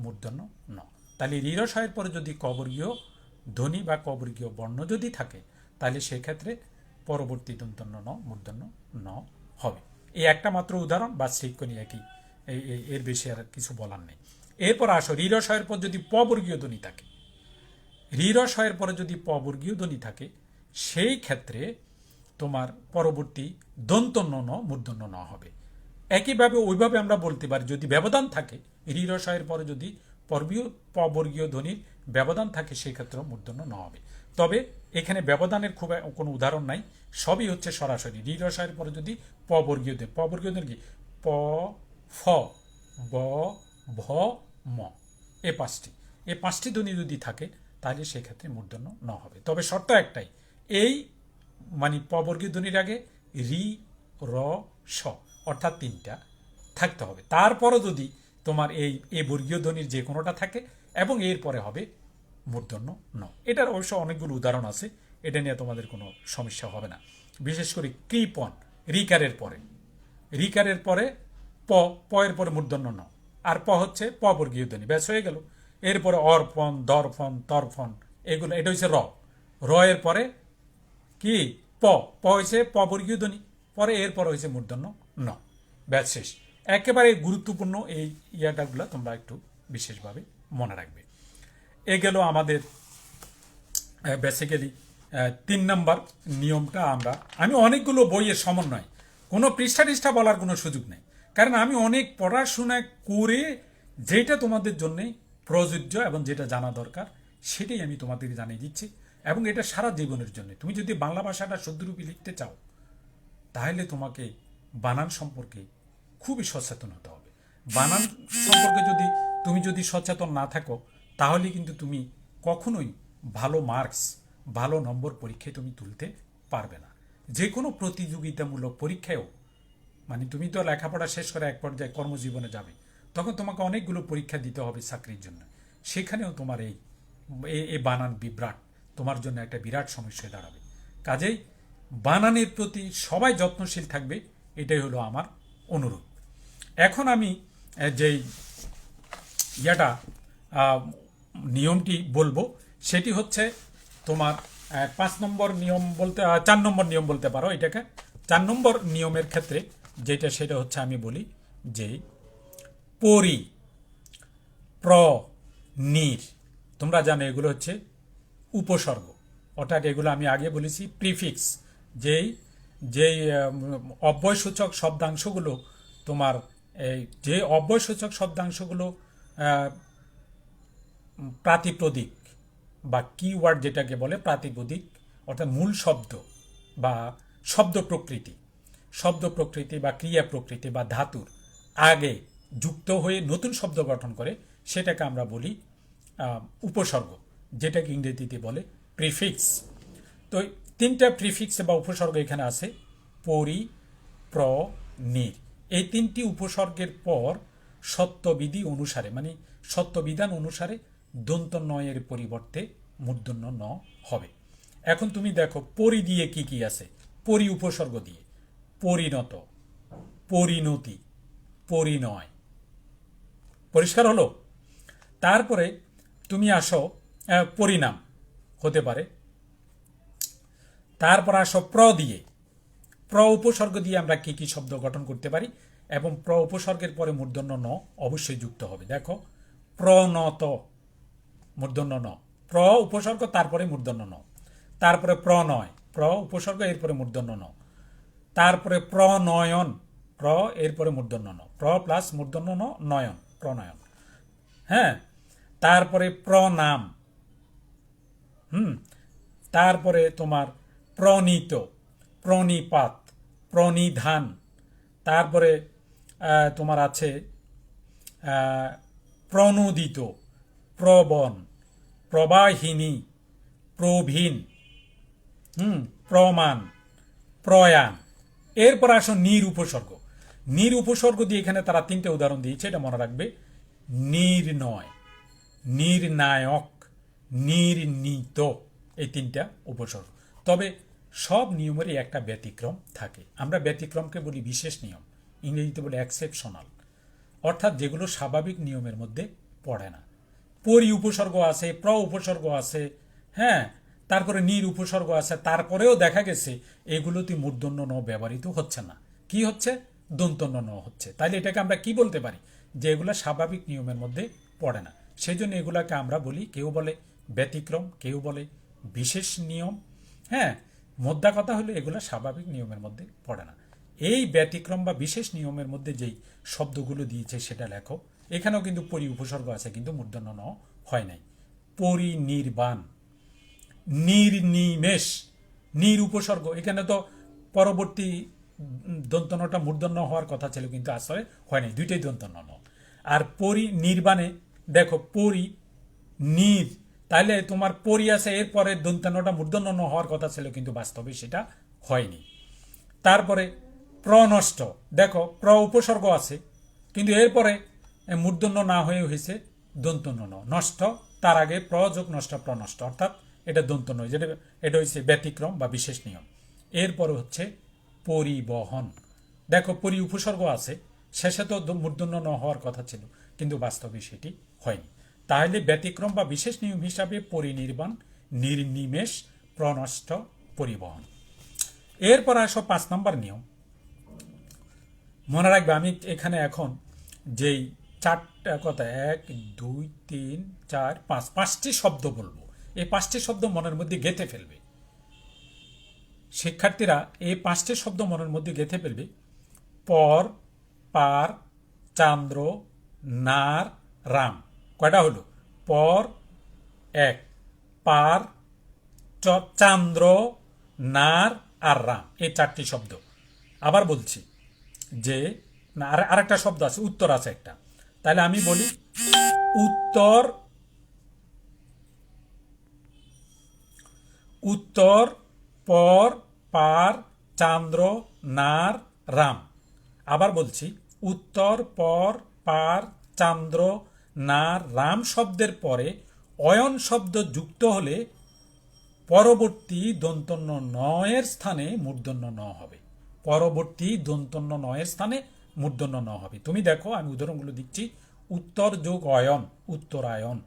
মূর্ধন্য ন। তাহলে রিরসয়ের পরে যদি ক বর্গীয় ধ্বনি বা ক বর্গীয় বর্ণ যদি থাকে তাহলে সেক্ষেত্রে পরবর্তী দন্তন্য ন মূর্ধন্য ন হবে। এই একটা মাত্র উদাহরণ বা শ্রীকণী একই, এর বেশি আর কিছু বলার নেই। এরপর আসো, রিরসয়ের পর যদি প বর্গীয় ধ্বনি থাকে, রিরসয়ের পরে যদি প বর্গীয় ধ্বনি থাকে সেই ক্ষেত্রে তোমার পরবর্তী দন্তন্য ন মূর্ধন্য ন হবে। একইভাবে ওইভাবে আমরা বলতে পারি যদি ব্যবধান থাকে, রিরসয়ের পরে যদি প বর্গীয় ধ্বনির ব্যবধান থাকে সেই ক্ষেত্রে মূর্ধন্য ন হবে। তবে এখানে ব্যবধানের খুব কোনো উদাহরণ নাই, সবই হচ্ছে সরাসরি। রিরসয়ের পরে যদি প বর্গীয় ধ্বনি, প বর্গীয় ধ্বনি কি? প, ফ, ব, ভ, ম, এই 5টি ধ্বনি যদি থাকে তাহলে সেক্ষেত্রে মূর্ধন্য ন হবে। তবে শর্ত একটাই, এই মানে প বর্গীয় ধ্বনির আগে রি, র, স অর্থাৎ 3টা থাকতে হবে। তারপরও যদি তোমার এই বর্গীয় ধ্বনির যে কোনোটা থাকে এবং এর পরে হবে মূর্ধন্য ন। এটার অবশ্য অনেকগুলো উদাহরণ আছে, এটা নিয়ে তোমাদের কোনো সমস্যা হবে না। বিশেষ করে কৃপণ, রিকারের পরে, রিকারের পরে প, প এর পরে মূর্ধন্য ন, আর প হচ্ছে প বর্গীয় ধ্বনি, ব্যাস হয়ে গেল। এরপরে অর্পণ, দর্পণ, তর্পণ, এগুলো, এটা হচ্ছে র। র এর পরে কি? প, প হয়েছে প বর্গীয় ধ্বনি, পরে এরপর হয়েছে মূর্ধন্য ন, ব্যাস শেষ। একেবারে গুরুত্বপূর্ণ এই ইয়াটাগুলো তোমরা একটু বিশেষভাবে মনে রাখবে। এ গেল আমাদের বেসিক্যালি 3 নম্বর নিয়মটা। আমি অনেকগুলো বইয়ের সমন্বয়, কোনো পৃষ্ঠা বলার কোনো সুযোগ নেই, কারণ আমি অনেক পড়াশোনা করে যেটা তোমাদের জন্যে প্রযোজ্য এবং যেটা জানা দরকার সেটাই আমি তোমাদের জানিয়ে দিচ্ছি। এবং এটা সারা জীবনের জন্য। তুমি যদি বাংলা ভাষাটা শুদ্ধরূপে লিখতে চাও তাহলে তোমাকে বানান সম্পর্কে খুবই সচেতন হতে হবে। বানান সম্পর্কে তুমি যদি সচেতন না থাকো তাহলে কিন্তু তুমি কখনোই ভালো মার্কস, ভালো নম্বর পরীক্ষায় তুমি তুলতে পারবে না। যে কোনো প্রতিযোগিতামূলক পরীক্ষায়ও, মানে তুমি তো লেখাপড়া শেষ করে এক পর্যায়ে কর্মজীবনে যাবে, তখন তোমাকে অনেকগুলো পরীক্ষা দিতে হবে চাকরির জন্য। সেখানেও তোমার এই বানান বিভ্রাট তোমার জন্য একটা বিরাট সমস্যায় দাঁড়াবে। কাজেই বানানের প্রতি সবাই যত্নশীল থাকবে, এটাই হলো আমার অনুরোধ। এখন আমি যেই নিয়মটি বলবো সেটি হচ্ছে তোমার 5 নম্বর নিয়ম বলতে, 4 নম্বর নিয়ম বলতে পারো এটাকে। 4 নম্বর নিয়মের ক্ষেত্রে সেটা হচ্ছে আমি বলি যে পরি, প্র, নির, তোমরা জানো এগুলো হচ্ছে উপসর্গ, অর্থাৎ এগুলো আমি আগে বলেছি প্রিফিক্স। যেই অব্যয়সূচক শব্দাংশগুলো তোমার যে অব্যয়সূচক শব্দাংশগুলো প্রাতিপদিক বা কিওয়ার্ড যেটাকে বলে প্রাতিপদিক, অর্থাৎ মূল শব্দ বা শব্দ প্রকৃতি বা ক্রিয়া প্রকৃতি বা ধাতুর আগে যুক্ত হয়ে নতুন শব্দ গঠন করে সেটাকে আমরা বলি উপসর্গ, যেটাকে ইংরেজিতে বলে প্রিফিক্স। তো তিনটা প্রিফিক্স বা উপসর্গ এখানে আছে, পরি, প্র, নির। এই তিনটি উপসর্গের পর সত্যবিধি অনুসারে, মানে সত্যবিধান অনুসারে দন্ত নয়ের পরিবর্তে মূর্ধন্য ন হবে। এখন তুমি দেখো পরি দিয়ে কি কি আছে। পরি উপসর্গ দিয়ে পরিণত, পরিণতি, পরিণয়। পরিষ্কার হলো? তারপরে তুমি আসো পরিণাম হতে পারে। তারপর আসো প্র দিয়ে। প্র উপসর্গ দিয়ে আমরা কি কি শব্দ গঠন করতে পারি, এবং প্র উপসর্গের পরে মূর্ধন্য ন অবশ্যই যুক্ত হবে। দেখো প্রণত, মূর্ধন্য ন, প্র উপসর্গ তারপরে মূর্ধন্য ন। তারপরে প্রণয়, প্র উপসর্গ এরপরে মূর্ধন্য ন। তারপরে প্রনয়ন, প্র এরপরে মূর্ধন্য ন, প্র প্লাস মূর্ধন্য ন, নয়ন, প্রনয়ন। হ্যাঁ, তারপরে প্রনাম, তারপরে তোমার প্রণীত, প্রণিপাত, প্রণিধান। তারপরে তোমার আছে প্রণোদিত, প্রবন, প্রবাহিনী, প্রবীণ, প্রমাণ, প্রয়াণ। এরপর আসো নির উপসর্গ। নির উপসর্গ দিয়ে এখানে তারা তিনটে উদাহরণ দিয়েছে, এটা মনে রাখবে। নির্ণয়, নির্ণায়ক, নির্ণীত, এই তিনটা উপসর্গ। তবে সব নিয়মেরই একটা ব্যতিক্রম থাকে। আমরা ব্যতিক্রমকে বলি বিশেষ নিয়ম, ইংরেজিতে বলি এক্সেপশনাল, অর্থাৎ যেগুলো স্বাভাবিক নিয়মের মধ্যে পড়ে না। পরি উপসর্গ আছে, প্র উপসর্গ আছে, হ্যাঁ, তারপরে নির উপসর্গ আছে, তারপরেও দেখা গেছে এগুলোতে মূর্ধন্য ন ব্যবহৃত হচ্ছে না। কি হচ্ছে? দন্তন্য ন হচ্ছে। তাইলে এটাকে আমরা কি বলতে পারি? যে এগুলো স্বাভাবিক নিয়মের মধ্যে পড়ে না। সেই জন্য এগুলাকে আমরা বলি, কেউ বলে ব্যতিক্রম, কেউ বলে বিশেষ নিয়ম। হ্যাঁ, মোদ্দা কথা হলো এগুলো স্বাভাবিক নিয়মের মধ্যে পড়ে না। এই ব্যতিক্রম বা বিশেষ নিয়মের মধ্যে যেই শব্দগুলো দিয়েছে সেটা লেখো। এখানেও কিন্তু পরি উপসর্গ আছে, কিন্তু মূর্ধন্য ন হয় নাই। পরিনির্বাণ, নির্নিমেষ, নির উপসর্গ। এখানে তো পরবর্তী দন্তনটা মূর্ধন্য হওয়ার কথা ছিল, কিন্তু আসলে হয় নাই, দুইটাই দন্তন্য ন। আর পরিনির্বাণে দেখো পরি নির, তাহলে তোমার পরি আছে, এরপরে দন্তনটা মূর্ধন্য ন হওয়ার কথা ছিল, কিন্তু বাস্তবে সেটা হয়নি। তারপরে প্রনষ্ট, দেখো প্র উপসর্গ আছে, কিন্তু এরপরে মূর্ধন্য না হয়ে হয়েছে দন্তন্য ন, নষ্ট। তার আগে প্র যোগ নষ্ট, প্রনষ্ট, অর্থাৎ এটা দন্ত নয়, যেটা এটা হচ্ছে ব্যতিক্রম বা বিশেষ নিয়ম। এরপরে হচ্ছে পরিবহন, দেখো পরি উপসর্গ আছে, শেষে তো মূর্ধন্য ন হওয়ার কথা ছিল, কিন্তু বাস্তবে সেটি হয়নি। তাহলে ব্যতিক্রম বা বিশেষ নিয়ম হিসাবে পরিনির্বাণ, নির্নিমেষ, প্রনষ্ট, পরিবহন। এরপর আসো 5 নম্বর নিয়ম। মনে রাখবে আমি এখানে এখন যেই 4টা কথা, 1 2 3 4 5, 5টি শব্দ বলবো। এই 5টি শব্দ মনের মধ্যে গেঁথে ফেলবে শিক্ষার্থীরা। এই 5টি শব্দ মনের মধ্যে গেঁথে ফেলবে। পর, পার, চান্দ্র, নার, রাম। কয়টা হলো? পর 1, পার, চান্দ্র, নার আর রাম, এই 4টি শব্দ। আবার বলছি যে না, আরেকটা শব্দ আছে, উত্তর আছে একটা। তাহলে আমি বলি উত্তর, উত্তর, পর, পার, চান্দ্র, নার, রাম। আবার বলছি উত্তর, পর, পার, চান্দ্র, নার, রাম শব্দের পরে অয়ন শব্দ যুক্ত হলে পরবর্তী দন্তন্য নয়ের স্থানে মূর্ধন্য ন হবে। পরবর্তী দন্তন্য নয়ের স্থানে মূর্ধন্য ন হবে। তুমি দেখো আমি উদাহরণগুলো দিচ্ছি। উত্তর যোগ অয়ন, উত্তরায়ণ।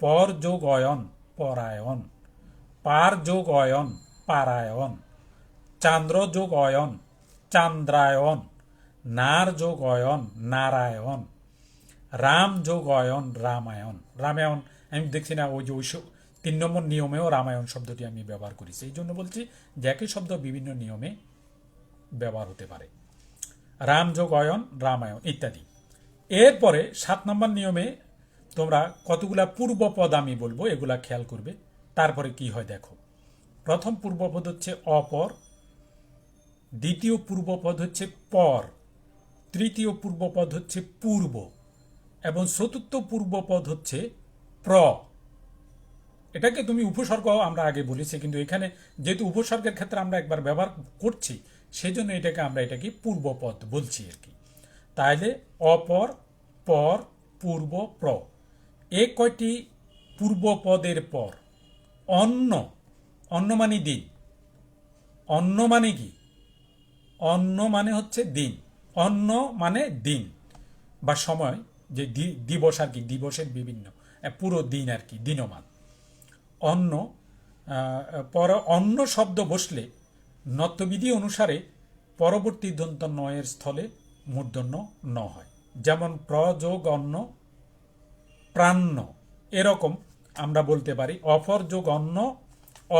পর যোগ অয়ন, পরায়ণ। পার যোগ অয়ন, পারায়ণ। চান্দ্র যোগ অয়ন, চান্দ্রায়ণ। নার যোগ অয়ন, নারায়ণ। রাম যোগ অয়ন, রামায়ণ। রামায়ণ আমি দেখছি না, ওই যে 3 নম্বর নিয়মেও রামায়ণ শব্দটি আমি ব্যবহার করেছি। এই জন্য বলছি যে একই শব্দ বিভিন্ন নিয়মে ব্যবহার হতে পারে। রাম যোগ অয়ন, রামায়ণ ইত্যাদি। এরপরে 7 নম্বর নিয়মে তোমরা কতগুলা পূর্বপদ আমি বলবো, এগুলা খেয়াল করবে। তারপরে কি হয় দেখো। প্রথম পূর্বপদ হচ্ছে অপর, দ্বিতীয় পূর্বপদ হচ্ছে পর, তৃতীয় পূর্বপদ হচ্ছে পূর্ব, এবং চতুর্থ পূর্বপদ হচ্ছে প্র। এটাকে তুমি উপসর্গ আমরা আগে বলেছি, কিন্তু এখানে যেহেতু উপসর্গের ক্ষেত্রে আমরা একবার ব্যবহার করছি, সেই জন্য এটাকে পূর্বপদ বলছি আর কি। তাহলে অপর, পর, পূর্ব, প্র, এ কয়টি পূর্বপদের পর অন্য, অন্য মানে দিন, অন্য মানে কি, অন্য মানে হচ্ছে দিন, অন্য মানে দিন বা সময়, যে দিবস আর কি, দিবসের বিভিন্ন পুরো দিন আর কি, দিনমান। অন্য পর অন্য শব্দ বসলে নত্যবিধি অনুসারে পরবর্তী দন্ত নয়ের স্থলে মূর্ধন্য ন হয়। যেমন প্রযোগ অন্ন, প্রাণ্য, এরকম আমরা বলতে পারি অপর যোগ অন্ন,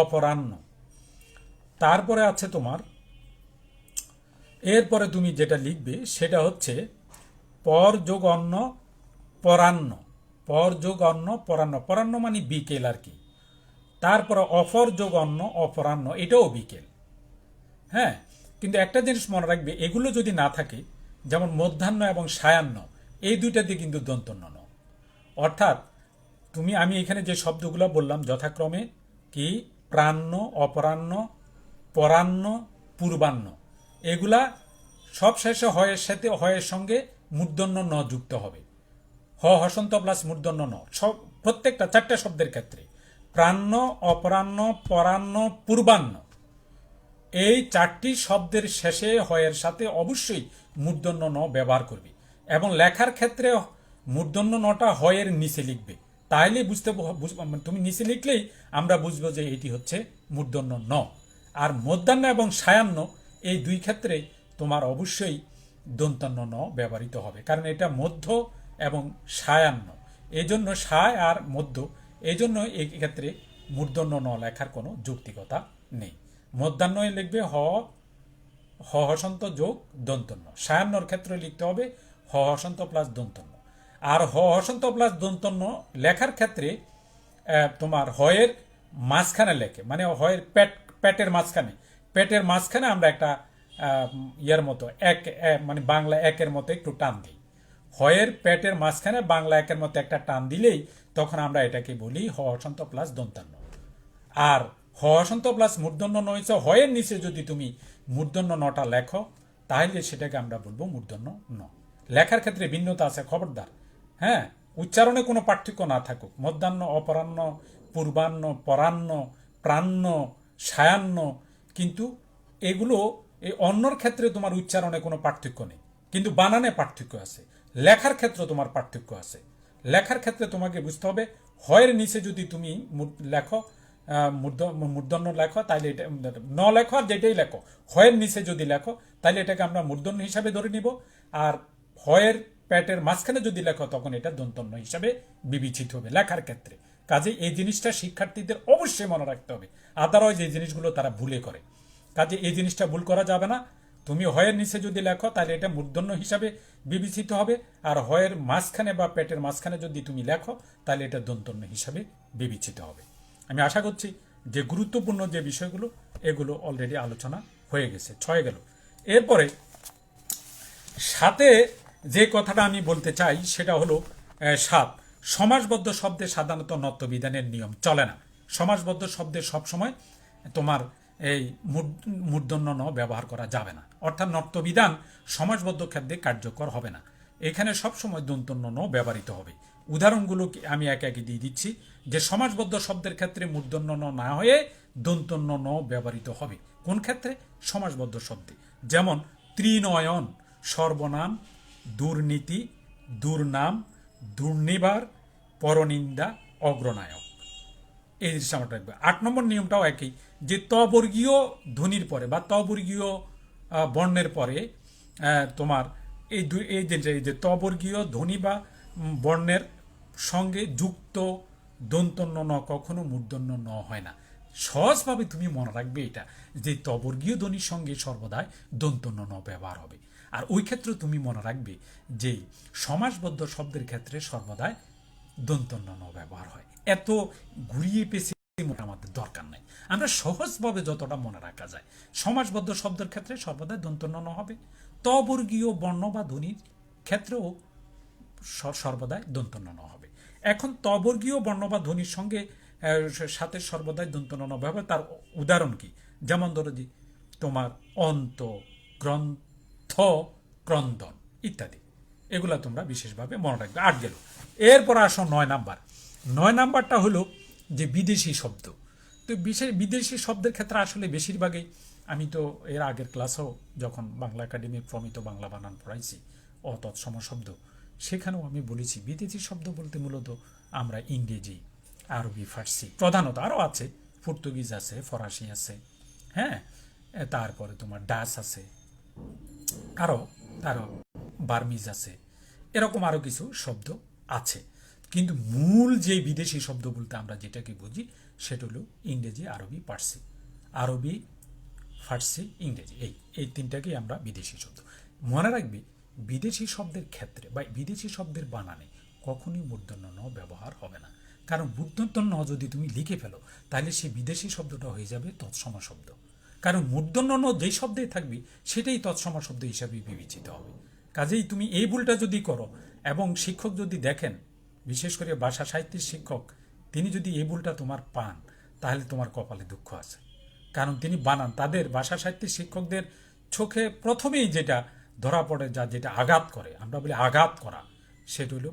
অপরাহ্ন। তারপরে আছে তোমার, এরপরে তুমি যেটা লিখবে সেটা হচ্ছে পর যোগ অন্ন, পরাহ্ন, পর যোগ অন্ন, পরাহ্ন, পরাহ্ন মানে বিকেল আর কি। তারপরে অপর যোগ অন্ন, অপরাহ্ন, এটাও বিকেল। হ্যাঁ, কিন্তু একটা জিনিস মনে রাখবে, এগুলো যদি না থাকে, যেমন মধ্যাহ্ন এবং সায়াহ্ন, এই দুইটাতে কিন্তু দন্তন্য ন। অর্থাৎ আমি এখানে যে শব্দগুলো বললাম যথাক্রমে কি, প্রাণ্য, অপরাহ্ন, পরাহ্ন, পূর্বাহ্ন, এগুলা সব শেষে হয়ের সাথে, হয়ের সঙ্গে মূর্ধন্য ন যুক্ত হবে। হসন্ত প্লাস মূর্ধন্য ন, সব প্রত্যেকটা 4টে শব্দের ক্ষেত্রে প্রাণ্য, অপরাহ্ন, পরাহ্ন, পূর্বাহ্ন, এই 4টি শব্দের শেষে হয়ের সাথে অবশ্যই মূর্ধন্য ন ব্যবহার করবে, এবং লেখার ক্ষেত্রে মূর্ধন্য নটা হয়ের নিচে লিখবে। তাহলে তুমি নিচে লিখলেই আমরা বুঝবো যে এটি হচ্ছে মূর্ধন্য ন। আর মধ্যাহ্ন এবং সায়াহ্ন, এই দুই ক্ষেত্রে তোমার অবশ্যই দন্তন্য ন ব্যবহৃত হবে, কারণ এটা মধ্য এবং সায়াহ্ন, এই জন্য সায় আর মধ্য, এই জন্য এই ক্ষেত্রে মূর্ধন্য ন লেখার কোনো যৌক্তিকতা নেই। মধ্যাহ্নয় লিখবে হসন্ত যোগ দন্তন্য, সায়াহ্নর ক্ষেত্রে লিখতে হবে হসন্ত প্লাস দন্তন্য। আর হসন্ত প্লাস দন্তন্য লেখার ক্ষেত্রে তোমার হয়ের মাঝখানে লেখে, মানে হয়ের পেটের মাঝখানে আমরা একটা ইয়ার মতো মানে বাংলা একের মতো একটু টান দিই। হয়ের পেটের মাঝখানে বাংলা একের মতো একটা টান দিলেই তখন আমরা এটাকে বলি হসন্ত প্লাস দন্তান্ন। আর হসন্ত প্লাস মূর্ধন্য ন হয়েছে, হয়ের নিচে যদি তুমি মূর্ধন্য নটা লেখো, তাহলে সেটাকে আমরা বলবো মূর্ধন্য ন। লেখার ক্ষেত্রে ভিন্নতা আছে, খবরদার। হ্যাঁ, উচ্চারণে কোনো পার্থক্য না থাকুক, মধ্যাহ্ন, অপরাহ্ন, পূর্বাহ্ন, পরাহ্ন, প্রাহ্ন, সায়াহ্ন, কিন্তু এগুলো এই অন্যর ক্ষেত্রে তোমার উচ্চারণে কোনো পার্থক্য নেই, কিন্তু বানানে পার্থক্য আছে। লেখার ক্ষেত্রে তোমার পার্থক্য আছে। লেখার ক্ষেত্রে তোমাকে বুঝতে হবে, হয়ের নিচে যদি তুমি লেখো, মূর্ধন্য লেখো, তাহলে এটা ন লেখো, আর যেটাই লেখো হয়ের নিচে যদি লেখো, তাহলে এটাকে আমরা মূর্ধন্য হিসাবে ধরে নিব। আর হয়ের পেটের মাঝখানে যদি লেখো, তখন এটা দন্তন্য হিসাবে বিবেচিত হবে লেখার ক্ষেত্রে। কাজে এই জিনিসটা শিক্ষার্থীদের অবশ্যই মনে রাখতে হবে, আদারওয়াইজ এই জিনিসগুলো তারা ভুলে করে। কাজে এই জিনিসটা ভুল করা যাবে না। তুমি হয়ের নিচে যদি লেখো, তাহলে এটা মূর্ধন্য হিসাবে বিবেচিত হবে, আর হয়ের মাঝখানে বা পেটের মাঝখানে যদি তুমি লেখো, তাহলে এটা দন্তন্য হিসাবে বিবেচিত হবে। আমি আশা করছি যে গুরুত্বপূর্ণ যে বিষয়গুলো, এগুলো অলরেডি আলোচনা হয়ে গেছে। 6 গেল। এরপরে সাথে যে কথাটা আমি বলতে চাই সেটা হলো 7, সমাসবদ্ধ শব্দে সাধারণত নত্যবিধানের নিয়ম চলে না। সমাসবদ্ধ শব্দে সবসময় তোমার এই মূর্ধন্য ন ব্যবহার করা যাবে না, অর্থাৎ নত্যবিধান সমাসবদ্ধ ক্ষেত্রে কার্যকর হবে না। এখানে সবসময় দন্তন্য ন ব্যবহৃত হবে। উদাহরণগুলো আমি একে একে দিয়ে দিচ্ছি, যে সমাসবদ্ধ শব্দের ক্ষেত্রে মূর্ধন্য ন না হয়ে দন্তন্য ন ব্যবহৃত হবে। কোন ক্ষেত্রে? সমাসবদ্ধ শব্দে। যেমন ত্রিনয়ন, সর্বনাম, দুর্নীতি, দুর্নাম, দুর্নিবার, পরনিন্দা, অগ্রনায়ক, এই জিনিসটা আমরা রাখবে। 8 নম্বর নিয়মটাও একই, যে তবর্গীয় ধ্বনির পরে বা তবর্গীয় বর্ণের পরে তোমার এই যে তবর্গীয় ধ্বনি বা বর্ণের সঙ্গে যুক্ত দন্তন্য ন কখনো মূর্ধন্য ন হয় না। সহজভাবে তুমি মনে রাখবে এটা, যে তবর্গীয় ধ্বনির সঙ্গে সর্বদাই দন্তন্য ন ব্যবহার হবে। আর ওই ক্ষেত্রে তুমি মনে রাখবে যে সমাসবদ্ধ শব্দের ক্ষেত্রে সর্বদাই দন্তন্য ন ব্যবহার হয়। এত ঘুরিয়ে পেঁচিয়ে আমাদের দরকার নেই। আমরা সহজভাবে যতটা মনে রাখা যায়, সমাসবদ্ধ শব্দের ক্ষেত্রে সর্বদাই দন্ত ন হবে, তবর্গীয় বর্ণ বা ধ্বনির ক্ষেত্রেও সর্বদাই দন্ত ন হবে। এখন তবর্গীয় বর্ণ বা ধ্বনির সঙ্গে সাথে সর্বদাই দন্ত ন হবে। তার উদাহরণ কি? যেমন ধরো যে তোমার অন্ত, গ্রন্থ, ক্রন্দন ইত্যাদি, এগুলা তোমরা বিশেষভাবে মনে রাখবে। 8 গেল। এরপর আসো 9 নাম্বার। 9 নাম্বারটা হলো যে বিদেশি শব্দ। তো বিদেশি শব্দের ক্ষেত্রে আসলে বেশিরভাগই, আমি তো এর আগের ক্লাসেও যখন বাংলা একাডেমির প্রমিত বাংলা বানান পড়াইছি তৎসম শব্দ, সেখানেও আমি বলেছি বিদেশি শব্দ বলতে মূলত আমরা ইংরেজি, আরবি, ফার্সি প্রধানত, আরও আছে, পর্তুগিজ আছে, ফরাসি আছে, হ্যাঁ, তারপরে তোমার ডাচ আছে, আরও বার্মিজ আছে, এরকম আরও কিছু শব্দ আছে। কিন্তু মূল যে বিদেশি শব্দ বলতে আমরা যেটাকে বুঝি সেটা হলো ইংরেজি, আরবি, ফার্সি। আরবি, ফার্সি, ইংরেজি, এই তিনটাকেই আমরা বিদেশি শব্দ মনে রাখবি। বিদেশি শব্দের ক্ষেত্রে বা বিদেশি শব্দের বানানে কখনোই মূর্ধন্য ন ব্যবহার হবে না। কারণ মূর্ধন্য ন যদি তুমি লিখে ফেলো তাহলে সেই বিদেশি শব্দটা হয়ে যাবে তৎসম শব্দ। কারণ মূর্ধন্য ন যেই শব্দেই থাকবে সেটাই তৎসম শব্দ হিসাবে বিবেচিত হবে। কাজেই তুমি এই ভুলটা যদি করো এবং শিক্ষক যদি দেখেন, বিশেষ করে ভাষা সাহিত্যের শিক্ষক, তিনি যদি এই ভুলটা তোমার পান তাহলে তোমার কপালে দুঃখ আছে। কারণ তিনি বানান, তাদের ভাষা সাহিত্যের শিক্ষকদের চোখে প্রথমেই যেটা ধরা পড়ে, যেটা আঘাত করে, আমরা বলি আঘাত করা, সেটা হলো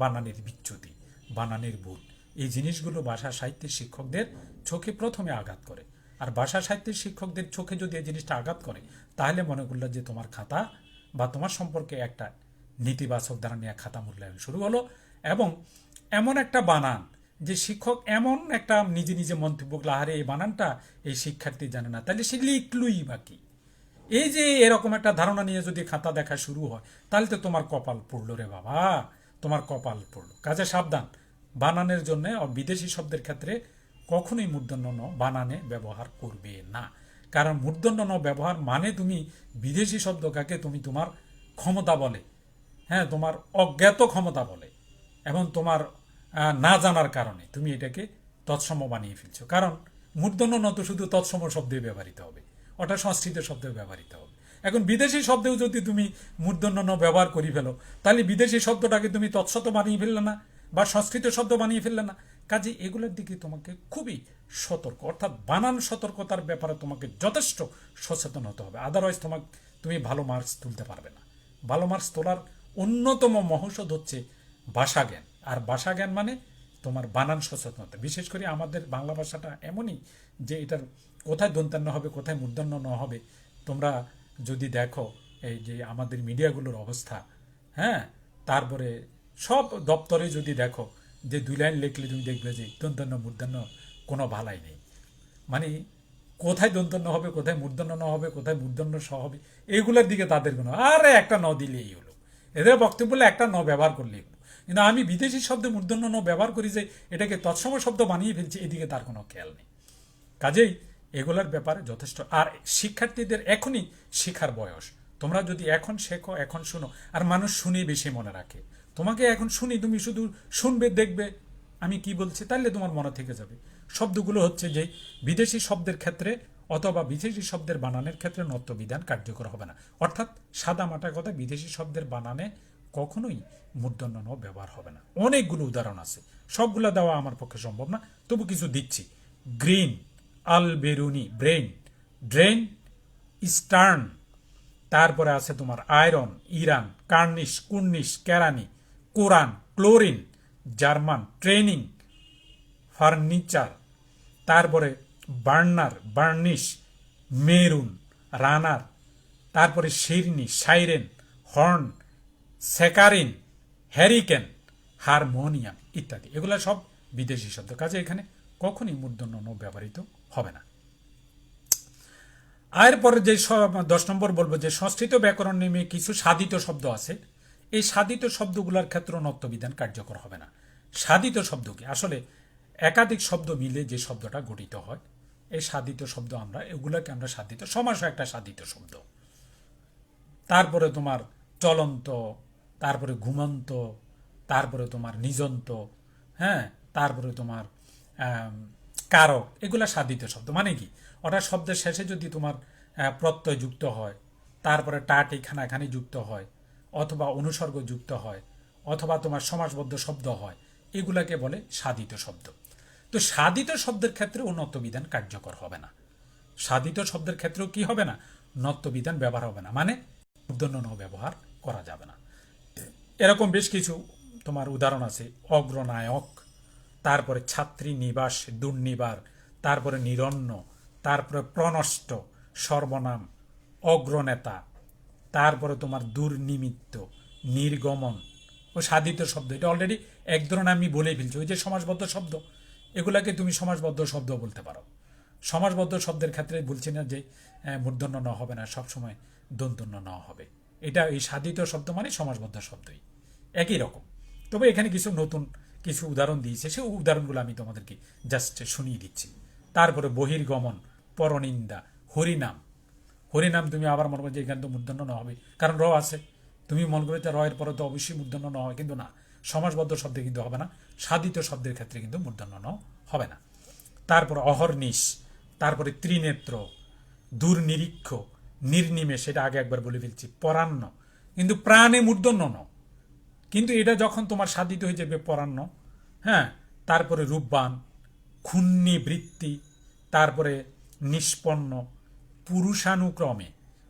বানানের বিচ্যুতি, বানানের ভুল। এই জিনিসগুলো ভাষা সাহিত্যের শিক্ষকদের চোখে প্রথমে আঘাত করে। আর ভাষা সাহিত্যের শিক্ষকদের চোখে যদি এই জিনিসটা আঘাত করে তাহলে মনে করলো যে তোমার খাতা বা তোমার সম্পর্কে একটা নেতিবাচক দ্বারা নিয়ে খাতা মূল্যায়ন শুরু হলো, এবং এমন একটা বানান যে শিক্ষক এমন একটা নিজে নিজে মন্তব্য করলো, আরে এই বানানটা এই শিক্ষার্থী জানে না, তাহলে সে লিখলই বাকি। এই যে এরকম একটা ধারণা নিয়ে যদি খাতা দেখা শুরু হয় তাহলে তো তোমার কপাল পড়লো রে বাবা, তোমার কপাল পড়লো। কাজে সাবধান, বানানের জন্য বিদেশি শব্দের ক্ষেত্রে কখনোই মূর্ধন্য ন বানানে ব্যবহার করবে না। কারণ মূর্ধন্য ন ব্যবহার মানে তুমি বিদেশি শব্দ কাকে তুমি তোমার ক্ষমতা বলে, হ্যাঁ, তোমার অজ্ঞাত ক্ষমতা বলে, এবং তোমার না জানার কারণে তুমি এটাকে তৎসম বানিয়ে ফেলছো। কারণ মূর্ধন্য ন তো শুধু তৎসম শব্দে ব্যবহৃত হবে, ওটা সংস্কৃত শব্দে ব্যবহৃত হবে। এখন বিদেশি শব্দেও যদি তুমি মূর্ধন্য ন ব্যবহার করি ফেলো তাহলে বিদেশি শব্দটাকে তুমি তৎসত বানিয়ে ফেললে না, বা সংস্কৃত শব্দ বানিয়ে ফেললে না। কাজে এগুলোর দিকে তোমাকে খুবই সতর্ক, অর্থাৎ বানান সতর্কতার ব্যাপারে তোমাকে যথেষ্ট সচেতন হতে হবে। আদারওয়াইজ তুমি ভালো মার্কস তুলতে পারবে না। ভালো মার্কস তোলার অন্যতম মহৌষধ হচ্ছে ভাষা জ্ঞান। আর ভাষা জ্ঞান মানে তোমার বানান সচেতনতা। বিশেষ করে আমাদের বাংলা ভাষাটা এমনই যে এটার কোথায় দন্তান্ন হবে, কোথায় মূর্ধন্য ন হবে, তোমরা যদি দেখো এই যে আমাদের মিডিয়াগুলোর অবস্থা, হ্যাঁ, তারপরে সব দপ্তরে যদি দেখো যে 2 লাইন লিখলে তুমি দেখবে যে দন্তান্ন মূর্ধন্য কোনো ভালাই নেই। মানে কোথায় দন্তান্ন হবে, কোথায় মূর্ধন্য ন হবে, কোথায় মূর্ধন্য স হবে, এগুলোর দিকে তাদের কোনো, আরে একটা ন দিলেই হলো, এদের বক্তব্য বলে একটা ন ব্যবহার করলেই হলো। কিন্তু আমি বিদেশি শব্দে মূর্ধন্য ন ব্যবহার করি যে এটাকে তৎসম শব্দ বানিয়ে ফেলছি, এদিকে তার কোনো খেয়াল নেই। কাজেই এগুলোর ব্যাপারে যথেষ্ট। আর শিক্ষার্থীদের এখনই শেখার বয়স, তোমরা যদি এখন শেখো, এখন শুনো, আর মানুষ শুনে বেশি মনে রাখে। তোমাকে এখন শুনি, তুমি শুধু শুনবে, দেখবে আমি কি বলছি, তাহলে তোমার মনে থেকে যাবে। শব্দগুলো হচ্ছে যে বিদেশি শব্দের ক্ষেত্রে অথবা বিদেশি শব্দের বানানের ক্ষেত্রে নত্যবিধান কার্যকর হবে না। অর্থাৎ সাদা মাটা কথা, বিদেশি শব্দের বানানে কখনোই মূর্ধন্য ন ব্যবহার হবে না। অনেকগুলো উদাহরণ আছে, সবগুলো দেওয়া আমার পক্ষে সম্ভব না, তবু কিছু দিচ্ছি। Green, Alberuni, brain, drain, stern, তারপরে আছে তোমার আয়রন, ইরান, কার্নিশ, কুর্নিশ, কেরানি, কোরআন, ক্লোরিন, জার্মান, ট্রেনিং, ফার্নিচার, তারপরে বার্নার, বার্নিশ, মেরুন, রানার, তারপরে শিরনি, siren, horn, saccharin, hurricane, harmonium ইত্যাদি। এগুলো সব বিদেশি শব্দ। কাজে এখানে কখনই মূর্ধন্য ন ব্যবহৃত হবে না। এরপরে যে 10 নম্বর বলবো যে সংস্কৃত ব্যাকরণ নেমে কিছু সাধিত শব্দ আছে, এই সাধিত শব্দগুলোর ক্ষেত্রে নত্যবিধান কার্যকর হবে না। সাধিত শব্দ কি? আসলে একাধিক শব্দ মিলে যে শব্দটা গঠিত হয়, এই সাধিত শব্দ এগুলোকে আমরা সাধিত, সমাস একটা সাধিত শব্দ। তারপরে তোমার চলন্ত, তারপরে ঘুমন্ত, তারপরে তোমার নিজন্ত, হ্যাঁ, তারপরে তোমার কারক, এগুলা সাধিত শব্দ। মানে কি, ওটা শব্দের শেষে যদি তোমার প্রত্যয় যুক্ত হয়, তারপরে টাটি খানাখানি যুক্ত হয়, অথবা অনুসর্গ যুক্ত হয়, অথবা তোমার সমাসবদ্ধ শব্দ হয়, এগুলাকে বলে সাধিত শব্দ। তো সাধিত শব্দের ক্ষেত্রে উন্নত বিধান কার্যকর হবে না। সাধিত শব্দের ক্ষেত্রেও কি হবে না, নত্য বিধান ব্যবহার হবে না, মানে মূর্ধন্য ন ব্যবহার করা যাবে না। এরকম বেশ কিছু তোমার উদাহরণ আছে। অগ্রনায়ক, তারপরে ছাত্রী নিবাস, দুর্নিবার, তারপরে নিরন্ন, তারপরে প্রনষ্ট, সর্বনাম, অগ্রনেতা, তারপরে তোমার দুর্নিমিত্ত, নির্গমন ও সাধিত শব্দ। এটা অলরেডি এক ধরনের আমি বলেই ফেলছি। ওই যে সমাসবদ্ধ শব্দ, এগুলাকে তুমি সমাসবদ্ধ শব্দ বলতে পারো। সমাসবদ্ধ শব্দের ক্ষেত্রে বলছি না যে মূর্ধন্য ন হবে না, সবসময় দন্তন্য ন হবে। এটা এই সাধিত শব্দ মানে সমাসবদ্ধ শব্দই, একই রকম। তবে এখানে কিছু নতুন কিছু উদাহরণ দিয়েছে, সেই উদাহরণগুলো আমি তোমাদেরকে জাস্ট শুনিয়ে দিচ্ছি। তারপরে বহির্গমন, পরনিন্দা, হরিনাম। হরিনাম তুমি আবার মনে করো যে এখানে তো মূর্ধন্য ন হবে, কারণ র আছে। তুমি মনে করো যে র এর পরে তো অবশ্যই মূর্ধন্য ন হয়, কিন্তু না, সমাসবদ্ধ শব্দে কিন্তু হবে না। সাধিত শব্দের ক্ষেত্রে কিন্তু মূর্ধন্য ন হবে না। তারপর অহর্নিশ, তারপরে ত্রিনেত্র, দুর্নিরীক্ষ, নির্নিমেষ, সেটা আগে একবার বলে ফেলছি, পরান্ন, কিন্তু প্রাণে মূর্ধন্য ন। কিন্তু এটা যখন তোমার সাধিত হয়ে যাবে পরান্ন, হ্যাঁ, তারপরে রূপবান, ক্ষুণ্ণি বৃত্তি, তারপরে নিষ্পন্ন, পুরুষানুক্রমে।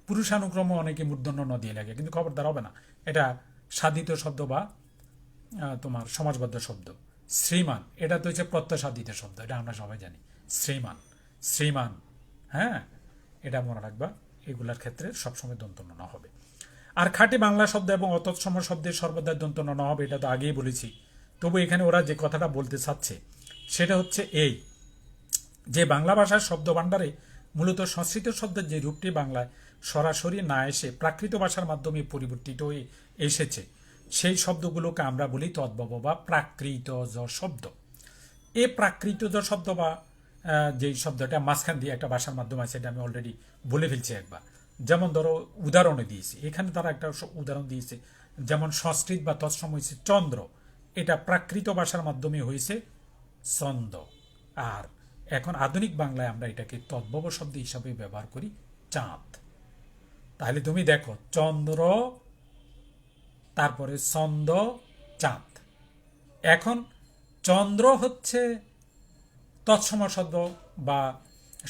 পুরুষানুক্রমে অনেকে মূর্ধন্য ন দিয়ে লাগে, কিন্তু খবরদার হবে না, এটা সাধিত শব্দ বা তোমার সমাজবদ্ধ শব্দ। শ্রীমান, এটা তো হচ্ছে প্রত্যাসাধিত শব্দ, এটা আমরা সবাই জানি। শ্রীমান, শ্রীমান, হ্যাঁ, এটা মনে রাখবা। এগুলার ক্ষেত্রে সবসময় দন্তন্য ন হবে। আর খাঁটি বাংলা শব্দ এবং অতৎসম শব্দের সর্বদা দন্তন্য ন হবে, এটা তো আগেই বলেছি। তবু এখানে ওরা যে কথাটা বলতে চাচ্ছে সেটা হচ্ছে এই, যে বাংলা ভাষার শব্দ ভাণ্ডারে মূলত সংস্কৃত শব্দের যে রূপটি বাংলায় সরাসরি না এসে প্রাকৃত ভাষার মাধ্যমে পরিবর্তিত হয়ে এসেছে, সেই শব্দগুলোকে আমরা বলি তদ্ভব বা প্রাকৃতজ শব্দ। এ প্রাকৃতজ শব্দ বা যেই শব্দটা মাঝখান দিয়ে একটা ভাষার মাধ্যমে আছে, এটা আমি অলরেডি বলে ফেলছি একবার। যেমন ধরো উদাহরণে দিয়েছি, এখানে তারা একটা উদাহরণ দিয়েছে, যেমন সংস্কৃত বা তৎসম হয়েছে চন্দ্র, এটা প্রাকৃত ভাষার মাধ্যমে হয়েছে ছন্দ। আর এখন আধুনিক বাংলায় আমরা এটাকে তদ্ভব শব্দ হিসাবে ব্যবহার করি চাঁদ। তাহলে তুমি দেখো, চন্দ্র, তারপরে ছন্দ, চাঁদ। এখন চন্দ্র হচ্ছে তৎসম শব্দ বা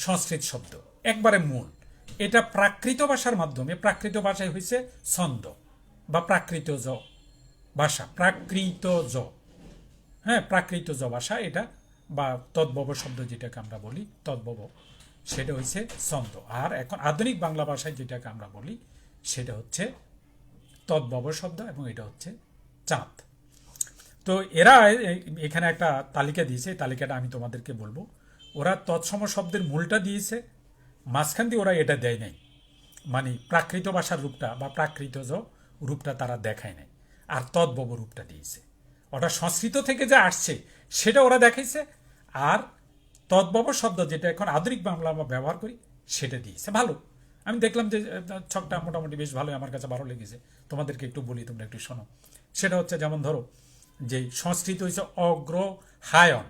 সংস্কৃত শব্দ, একবারে মূল। এটা প্রাকৃত ভাষার মাধ্যমে, প্রাকৃত ভাষায় হয়েছে ছন্দ বা প্রাকৃতজ ভাষা, প্রাকৃতজ, হ্যাঁ, প্রাকৃতজ ভাষা এটা, বা তদ্ভব শব্দ যেটাকে আমরা বলি তদ্ভব, সেটা হচ্ছে ছন্দ। আর এখন আধুনিক বাংলা ভাষায় যেটাকে আমরা বলি সেটা হচ্ছে তদ্ভব শব্দ, এবং এটা হচ্ছে চাঁদ। তো এরা এখানে একটা তালিকা দিয়েছে, এই তালিকাটা আমি তোমাদেরকে বলবো। ওরা তৎসম শব্দের মূলটা দিয়েছে, মাঝখান দিয়ে ওরা এটা দেয় নাই, মানে প্রাকৃত ভাষার রূপটা বা প্রাকৃতজ রূপটা তারা দেখায় নাই, আর তদ্ভব রূপটা দিয়েছে। ওটা সংস্কৃত থেকে যা আসছে সেটা ওরা দেখাইছে, আর তদ্ভব শব্দ যেটা এখন আধুনিক বাংলা আমরা ব্যবহার করি সেটা দিয়েছে। ভালো, আমি দেখলাম যে ছকটা মোটামুটি বেশ ভালোই, আমার কাছে ভালো লেগেছে। তোমাদেরকে একটু বলি, তোমরা একটু শোনো। সেটা হচ্ছে, যেমন ধরো যে সংস্কৃত হচ্ছে অগ্রহায়ণ,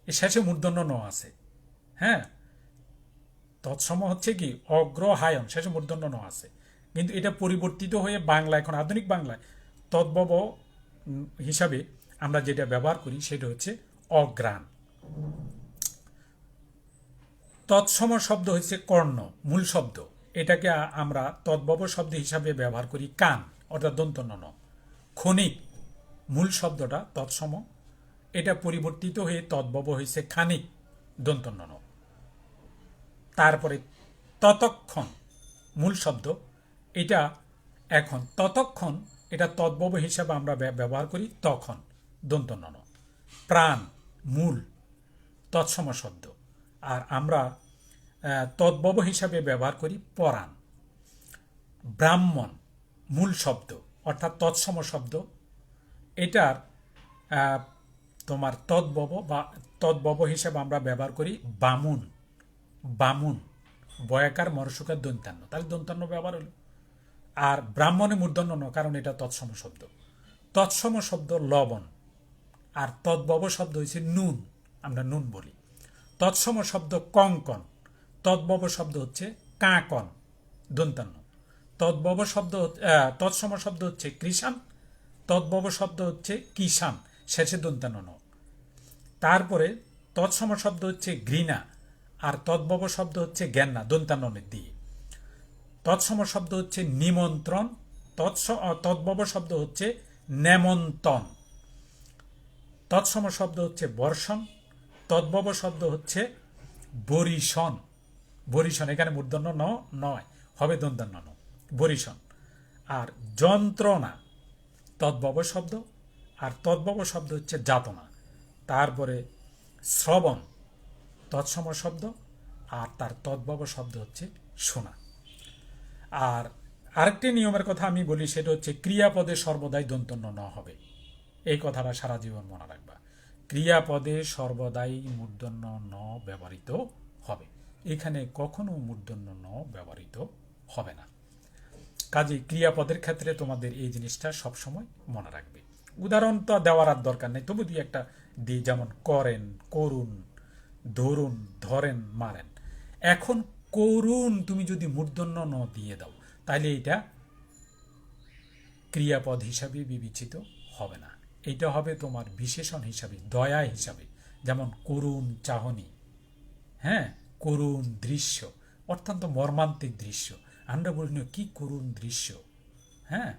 এর শেষে মূর্ধন্য ন আছে, হ্যাঁ। তৎসম হচ্ছে কি অগ্রহায়ণ, শেষে মূর্ধন্য ন আছে, কিন্তু এটা পরিবর্তিত হয়ে বাংলা, এখন আধুনিক বাংলায় তদ্ভব হিসাবে আমরা যেটা ব্যবহার করি সেটা হচ্ছে অগ্রাণ। তৎসম শব্দ হচ্ছে কর্ণ, মূল শব্দ, এটাকে আমরা তদ্ভব শব্দ হিসাবে ব্যবহার করি কান, অর্থাৎ দন্তন্য ন। ক্ষণিক, মূল শব্দটা তৎসম, এটা পরিবর্তিত হয়ে তদ্ভব হয়েছে খানিক, দন্তন্য ন। তারপরে ততক্ষণ, মূল শব্দ, এটা এখন ততক্ষণ, এটা তদ্ভব হিসাবে আমরা ব্যবহার করি তখন, দন্তন্য ন। প্রাণ, মূল, তৎসম শব্দ, আর আমরা তদ্ভব হিসাবে ব্যবহার করি পরাণ। ব্রাহ্মণ, মূল শব্দ অর্থাৎ তৎসম শব্দ, এটার তোমার তদ্ভব বা তদ্ভব হিসাবে আমরা ব্যবহার করি বামুন। বামুন, বয়াকার মরসুকার দন্তান্ন, তাহলে দন্তান্ন ব্যবহার হলো। আর ব্রাহ্মণে মূর্ধন্য ন, কারণ এটা তৎসম শব্দ। তৎসম শব্দ লবণ, আর তদ্ভব শব্দ হয়েছে নুন, আমরা নুন বলি। তৎসম শব্দ কঙ্কন, তদ্ভব শব্দ হচ্ছে কাঁকন দন্তান্ন, তদ্ভব শব্দ তৎসম শব্দ হচ্ছে কৃষাণ, তদ্ভব শব্দ হচ্ছে কিষাণ শেষে দন্তান্ন ন। তারপরে তৎসম শব্দ হচ্ছে ঘৃণা, আর তদ্ভব শব্দ হচ্ছে জ্ঞানা দন্তান্নের দিয়ে। তৎসম শব্দ হচ্ছে নিমন্ত্রণ, তদ্ভব শব্দ হচ্ছে নেমন্তন, তৎসম শব্দ হচ্ছে বর্ষণ, তদ্ভব শব্দ হচ্ছে বরিশন। বরিশন এখানে মূর্ধন্য ন নয়, হবে দন্তান্ন ন, বরিশন। আর যন্ত্রণা তদ্ভব শব্দ, আর তদ্ভব শব্দ হচ্ছে যাতনা। তারপরে শ্রবণ তৎসম শব্দ, আর তার তদ্ভব শব্দ হচ্ছে শোনা। আর আরেকটি নিয়মের কথা আমি বলি, সেটা হচ্ছে ক্রিয়াপদে সর্বদাই দন্তন্য ন হবে। এই কথাটা সারা জীবন মনে রাখবা। ক্রিয়াপদে সর্বদাই মূর্ধন্য ন ব্যবহৃত হবে, এখানে কখনো মূর্ধন্য ন ব্যবহৃত হবে না। কাজে ক্রিয়াপদের ক্ষেত্রে তোমাদের এই জিনিসটা সবসময় মনে রাখবে। উদাহরণ তো দেওয়ার আর দরকার নেই, তবু দুই একটা দিই, যেমন করেন, করুন, ধরুন, ধরেন, মারেন। এখন করুন তুমি যদি মূর্ধন্য ন দিয়ে দাও, তাহলে এটা ক্রিয়াপদ হিসাবে বিবেচিত হবে না, এটা হবে তোমার বিশেষণ হিসাবে, দয়া হিসাবে। যেমন করুণ চাহনি, হ্যাঁ, করুণ দৃশ্য, অত্যন্ত মর্মান্তিক দৃশ্য। আমরা বলি না কি করুণ দৃশ্য, হ্যাঁ।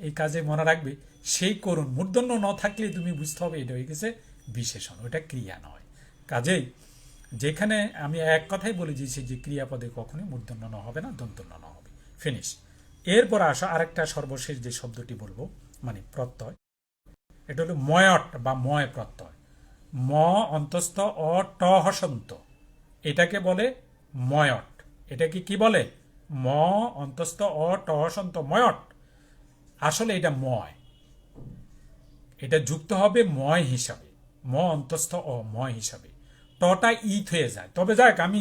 এই কাজে মনে রাখবে, সেই করুণ মূর্ধন্য ন থাকলে তুমি বুঝতে হবে এটা হয়ে গেছে বিশেষণ, ওটা ক্রিয়া নয়। কাজেই যেখানে আমি এক কথাই বলে দিয়েছি যে ক্রিয়াপদে কখনোই মূর্ধন্য ন হবে না, দন্তন্য ন হবে, ফিনিশ। এরপর আসো আরেকটা সর্বশেষ যে শব্দটি বলবো, মানে প্রত্যয়, এটা হলো ময়ট বা ময় প্রত্যয়। ম অন্তস্থ অ ট হসন্ত, এটাকে বলে ময়ট। এটাকে কি বলে? ম অন্তস্থ অ ট হসন্ত, ময়ট। আসলে এটা ময়, এটা যুক্ত হবে ময় হিসাবে, ম অন্তস্থ অ ময় হিসাবে। টটা ইত হয়ে যায়। তবে যাক, আমি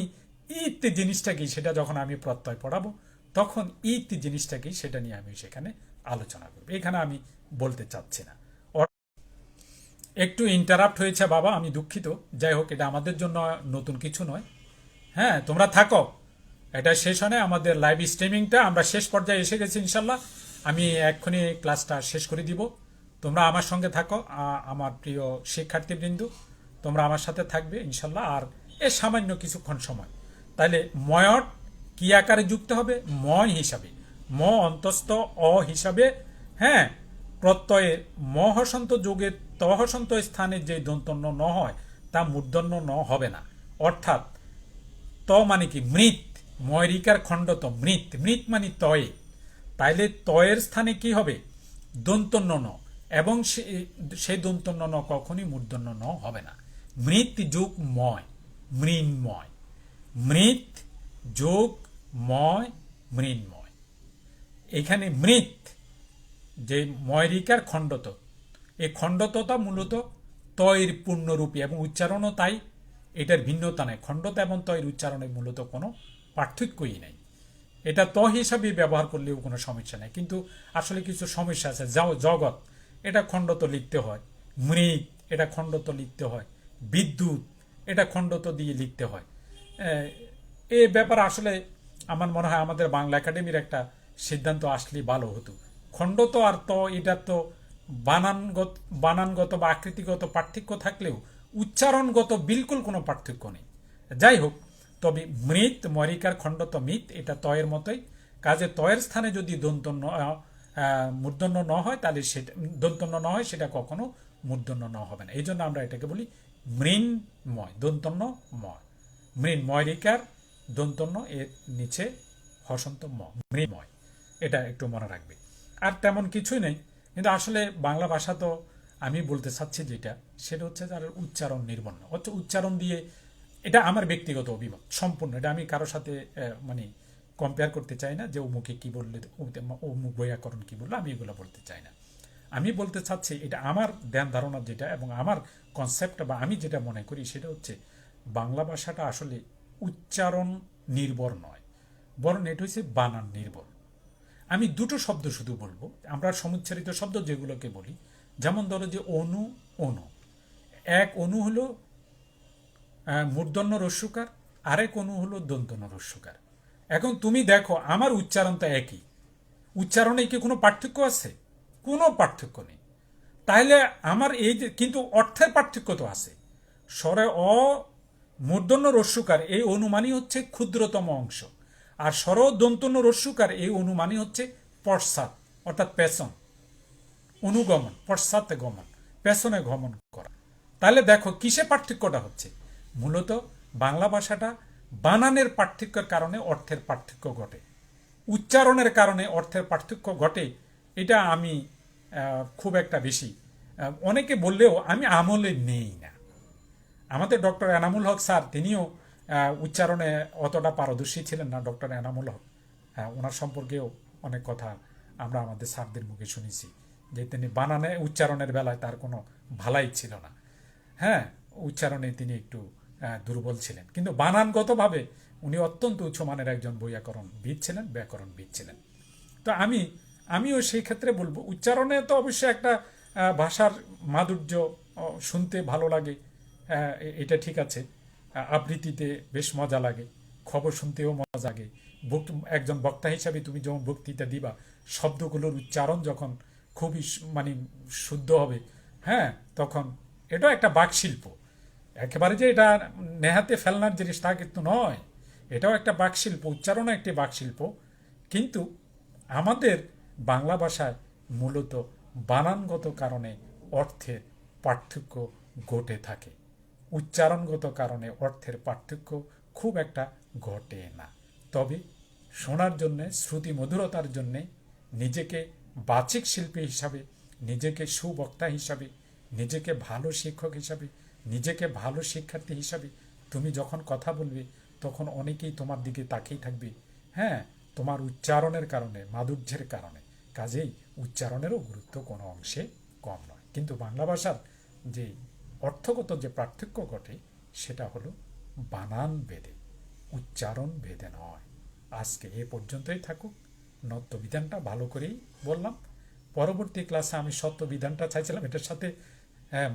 ইত জিনিসটা কি সেটা যখন আমি প্রত্যয় পড়াবো, তখন ইত জিনিসটা কি সেটা নিয়ে আমি সেখানে আলোচনা করব, এখানে আমি বলতে চাচ্ছি না। একটু ইন্টারাপ্ট হয়েছে বাবা, আমি দুঃখিত। যাই হোক, এটা আমাদের জন্য নতুন কিছু নয়। হ্যাঁ, তোমরা থাকো, এটা শেষ হয় না। আমাদের লাইভ স্ট্রিমিংটা আমরা শেষ পর্যায়ে এসে গেছি ইনশাল্লাহ। আমি এক্ষুনি ক্লাসটা শেষ করে দিব। তোমরা আমার সঙ্গে থাকো, আমার প্রিয় শিক্ষার্থীবৃন্দ, তোমরা আমার সাথে থাকবে ইনশাল্লাহ। আর এ সামান্য কিছুক্ষণ সময়, তাহলে ময়ট কি আকারে যুক্ত হবে? ময় হিসাবে, ম অন্তস্থ অ হিসাবে। হ্যাঁ, প্রত্যয়ে ম হসন্ত যোগে ত হসন্ত স্থানে যে দন্তন্য ন হয়, তা মূর্ধন্য ন হবে না। অর্থাৎ ত মানে কি? মৃত, ময়রিকার খণ্ডত মৃত, মৃত মানে তয়ে। তাইলে তয়ের স্থানে কি হবে? দন্তন্য ন, এবং সেই দন্তন্য ন কখনই মূর্ধন্য ন হবে না। মৃত যোগ ময়, মৃন্ময়। মৃত যোগ ময়, মৃন্ময়। এখানে মৃত যে ময়রিকার খণ্ডত, এই খণ্ডতটা মূলত তয়ের পূর্ণরূপী, এবং উচ্চারণও তাই, এটার ভিন্নতা নেই। খণ্ডত এবং তয়ের উচ্চারণে মূলত কোনো পার্থক্যই নেই। এটা ত হিসাবে ব্যবহার করলেও কোনো সমস্যা নেই, কিন্তু আসলে কিছু সমস্যা আছে। জগৎ, এটা খণ্ডত লিখতে হয়। মৃত, এটা খণ্ডত লিখতে হয়। বিদ্যুৎ, এটা খণ্ডত দিয়ে লিখতে হয়। এই ব্যাপার আসলে আমার মনে হয় আমাদের বাংলা একাডেমির একটা সিদ্ধান্ত আসলে ভালো হতো। খণ্ডত আর ত, এটা তো বানানগত বা আকৃতিগত পার্থক্য থাকলেও উচ্চারণগত বিলকুল কোনো পার্থক্য নেই। যাই হোক, তবে মৃত, মরিকার খণ্ডত মিত, এটা তয়ের মতোই। কাজে তয়ের স্থানে যদি দন্তন্য মূর্ধন্য ন হয়, তাহলে সেটা দন্তন্য ন হয়, সেটা কখনো মূর্ধন্য ন হবে না। এই জন্য আমরা এটাকে বলি মৃন্ময়, দন্তন্য ময়। মৃন্ময়রিকার দন্তন্য এর নিচে হসন্ত ম, মৃন্ময়। এটা একটু মনে রাখবে। আর তেমন কিছুই নেই, কিন্তু আসলে বাংলা ভাষা তো আমি বলতে চাচ্ছি যেটা, সেটা হচ্ছে তার উচ্চারণ নির্বর্ণ হচ্ছে। উচ্চারণ দিয়ে, এটা আমার ব্যক্তিগত অভিমত সম্পূর্ণ, এটা আমি কারোর সাথে মানে কম্পেয়ার করতে চাই না যে অমুকে কি বললে, অমুক বৈয়াকরণ কি বললো, আমি এগুলো বলতে চাই না। আমি বলতে চাচ্ছি এটা আমার ধ্যান ধারণা যেটা, এবং আমার কনসেপ্ট বা আমি যেটা মনে করি, সেটা হচ্ছে বাংলা ভাষাটা আসলে উচ্চারণ নির্ভর নয়, বরং এটা হচ্ছে বানান নির্ভর। আমি দুটো শব্দ শুধু বলবো, আমরা সমুচ্চারিত শব্দ যেগুলোকে বলি, যেমন ধরো যে অনু, অনু। এক অনু হলো মূর্ধন্য রস্যকার, আরেক অণু হলো দন্তন্য রস্যকার। এখন তুমি দেখো আমার উচ্চারণ তো একই, উচ্চারণে কি কোনো পার্থক্য আছে? কোনো পার্থক্য নেই। তাহলে আমার এই যে, কিন্তু অর্থের পার্থক্য তো আছে। স্বরে অ মূর্ধন্য রস্যকার এই অনুমানই হচ্ছে ক্ষুদ্রতম অংশ, আর স্বর দন্তন্য রস্যকার এই অনুমানই হচ্ছে পশ্চাৎ, অর্থাৎ পেছন, অনুগমন, পশ্চাতে গমন, পেছনে গমন করা। তাহলে দেখো কিসে পার্থক্যটা হচ্ছে। মূলত বাংলা ভাষাটা বানানের পার্থক্যের কারণে অর্থের পার্থক্য ঘটে, উচ্চারণের কারণে অর্থের পার্থক্য ঘটে। এটা আমি খুব একটা বেশি অনেকে বললেও আমি আমলে নেই না। আমাদের ডক্টর এনামুল হক স্যার, তিনিও উচ্চারণে অতটা পারদর্শী ছিলেন না, ডক্টর এনামুল হক। ওনার সম্পর্কেও অনেক কথা আমরা আমাদের স্যারদের মুখে শুনেছি যে তিনি বানানে উচ্চারণের বেলায় তার কোনো ভালাই ছিল না। হ্যাঁ, উচ্চারণে তিনি একটু দুর্বল ছিলেন, কিন্তু বানানগতভাবে উনি অত্যন্ত উচ্চমানের একজন বৈয়াকরণবিদ ছিলেন, ব্যাকরণবিদ ছিলেন। তো আমিও সেই ক্ষেত্রে বলবো, উচ্চারণে তো অবশ্যই একটা ভাষার মাধুর্য, শুনতে ভালো লাগে, এটা ঠিক আছে। আবৃত্তিতে বেশ মজা লাগে, খবর শুনতেও মজা লাগে। একজন বক্তা হিসাবে তুমি যখন বক্তৃতা দিবা, শব্দগুলোর উচ্চারণ যখন খুবই মানে শুদ্ধ হবে, হ্যাঁ, তখন এটাও একটা বাকশিল্প। একেবারে যে এটা নেহাতে ফেলনার জিনিস তা কিন্তু নয়, এটাও একটা বাকশিল্প, উচ্চারণও একটি বাকশিল্প। কিন্তু আমাদের বাংলা ভাষায় মূলত বানানগত কারণে অর্থের পার্থক্য ঘটে থাকে, উচ্চারণগত কারণে অর্থের পার্থক্য খুব একটা ঘটে না। তবে শোনার জন্যে, শ্রুতি মধুরতার জন্যে, নিজেকে বাচিক শিল্পী হিসাবে, নিজেকে সুবক্তা হিসাবে, নিজেকে ভালো শিক্ষক হিসাবে, নিজেকে ভালো শিক্ষার্থী হিসাবে তুমি যখন কথা বলবে, তখন অনেকেই তোমার দিকে তাকিয়ে থাকবে। হ্যাঁ, তোমার উচ্চারণের কারণে, মাধুর্যের কারণে। কাজেই উচ্চারণেরও গুরুত্ব কোনো অংশে কম নয়। কিন্তু বাংলা ভাষার যে অর্থগত যে পার্থক্য ঘটে, সেটা হলো বানান ভেদে, উচ্চারণ ভেদে নয়। আজকে এ পর্যন্তই থাকুক। নত্যবিধানটা ভালো করেই বললাম। পরবর্তী ক্লাসে আমি সত্যবিধানটা চাইছিলাম এটার সাথে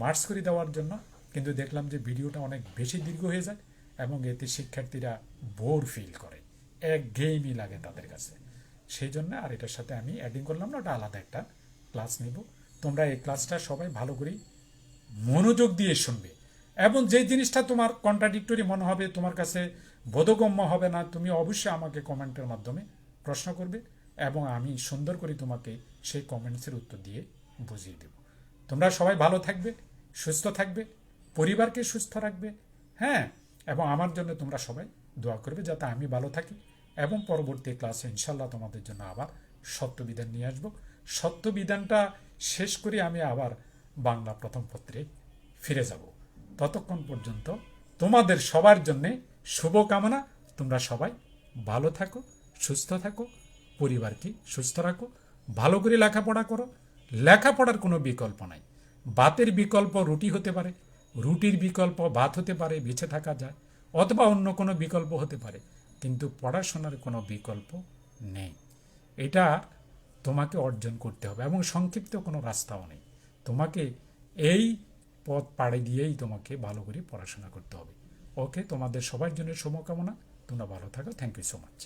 মার্চ করে দেওয়ার জন্য, কিন্তু দেখলাম যে ভিডিওটা অনেক বেশি দীর্ঘ হয়ে যায় এবং এতে শিক্ষার্থীরা বোর ফিল করে, একঘেয়েমি লাগে তাদের কাছে। সেই জন্য আর এটার সাথে আমি অ্যাডিং করলাম না, ওটা আলাদা একটা ক্লাস নিব। তোমরা এই ক্লাসটা সবাই ভালো করেই মনোযোগ দিয়ে শুনবে, এবং যে জিনিসটা তোমার কন্ট্রাডিক্টরি মনে হবে, তোমার কাছে বোধগম্য হবে না, তুমি অবশ্যই আমাকে কমেন্টের মাধ্যমে প্রশ্ন করবে এবং আমি সুন্দর করে তোমাকে সেই কমেন্টসের উত্তর দিয়ে বুঝিয়ে দেব। তোমরা সবাই ভালো থাকবে, সুস্থ থাকবে, পরিবারকে সুস্থ রাখবে, হ্যাঁ, এবং আমার জন্য তোমরা সবাই দোয়া করবে যাতে আমি ভালো থাকি। এবং পরবর্তী ক্লাসে ইনশাল্লাহ তোমাদের জন্য আবার সত্যবিধান নিয়ে আসবো। সত্যবিধানটা শেষ করে আমি আবার বাংলা প্রথম পত্রে ফিরে যাব। ততক্ষণ পর্যন্ত তোমাদের সবার জন্যে শুভকামনা। তোমরা সবাই ভালো থাকো, সুস্থ থাকো, পরিবারকে সুস্থ রাখো, ভালো করে লেখাপড়া করো। লেখাপড়ার কোনো বিকল্প নাই। ভাতের বিকল্প রুটি হতে পারে, রুটির বিকল্প ভাত হতে পারে, বেঁচে থাকা যায়, অথবা অন্য কোনো বিকল্প হতে পারে, কিন্তু পড়াশোনার কোনো বিকল্প নেই। এটা তোমাকে অর্জন করতে হবে এবং সংক্ষিপ্ত কোনো রাস্তাও নেই। তোমাকে এই পথ পাড়ি দিয়েই তোমাকে ভালো করে পড়াশোনা করতে হবে। ওকে, তোমাদের সবার জন্য শুভকামনা। তোমরা ভালো থাকো। Thank you so much.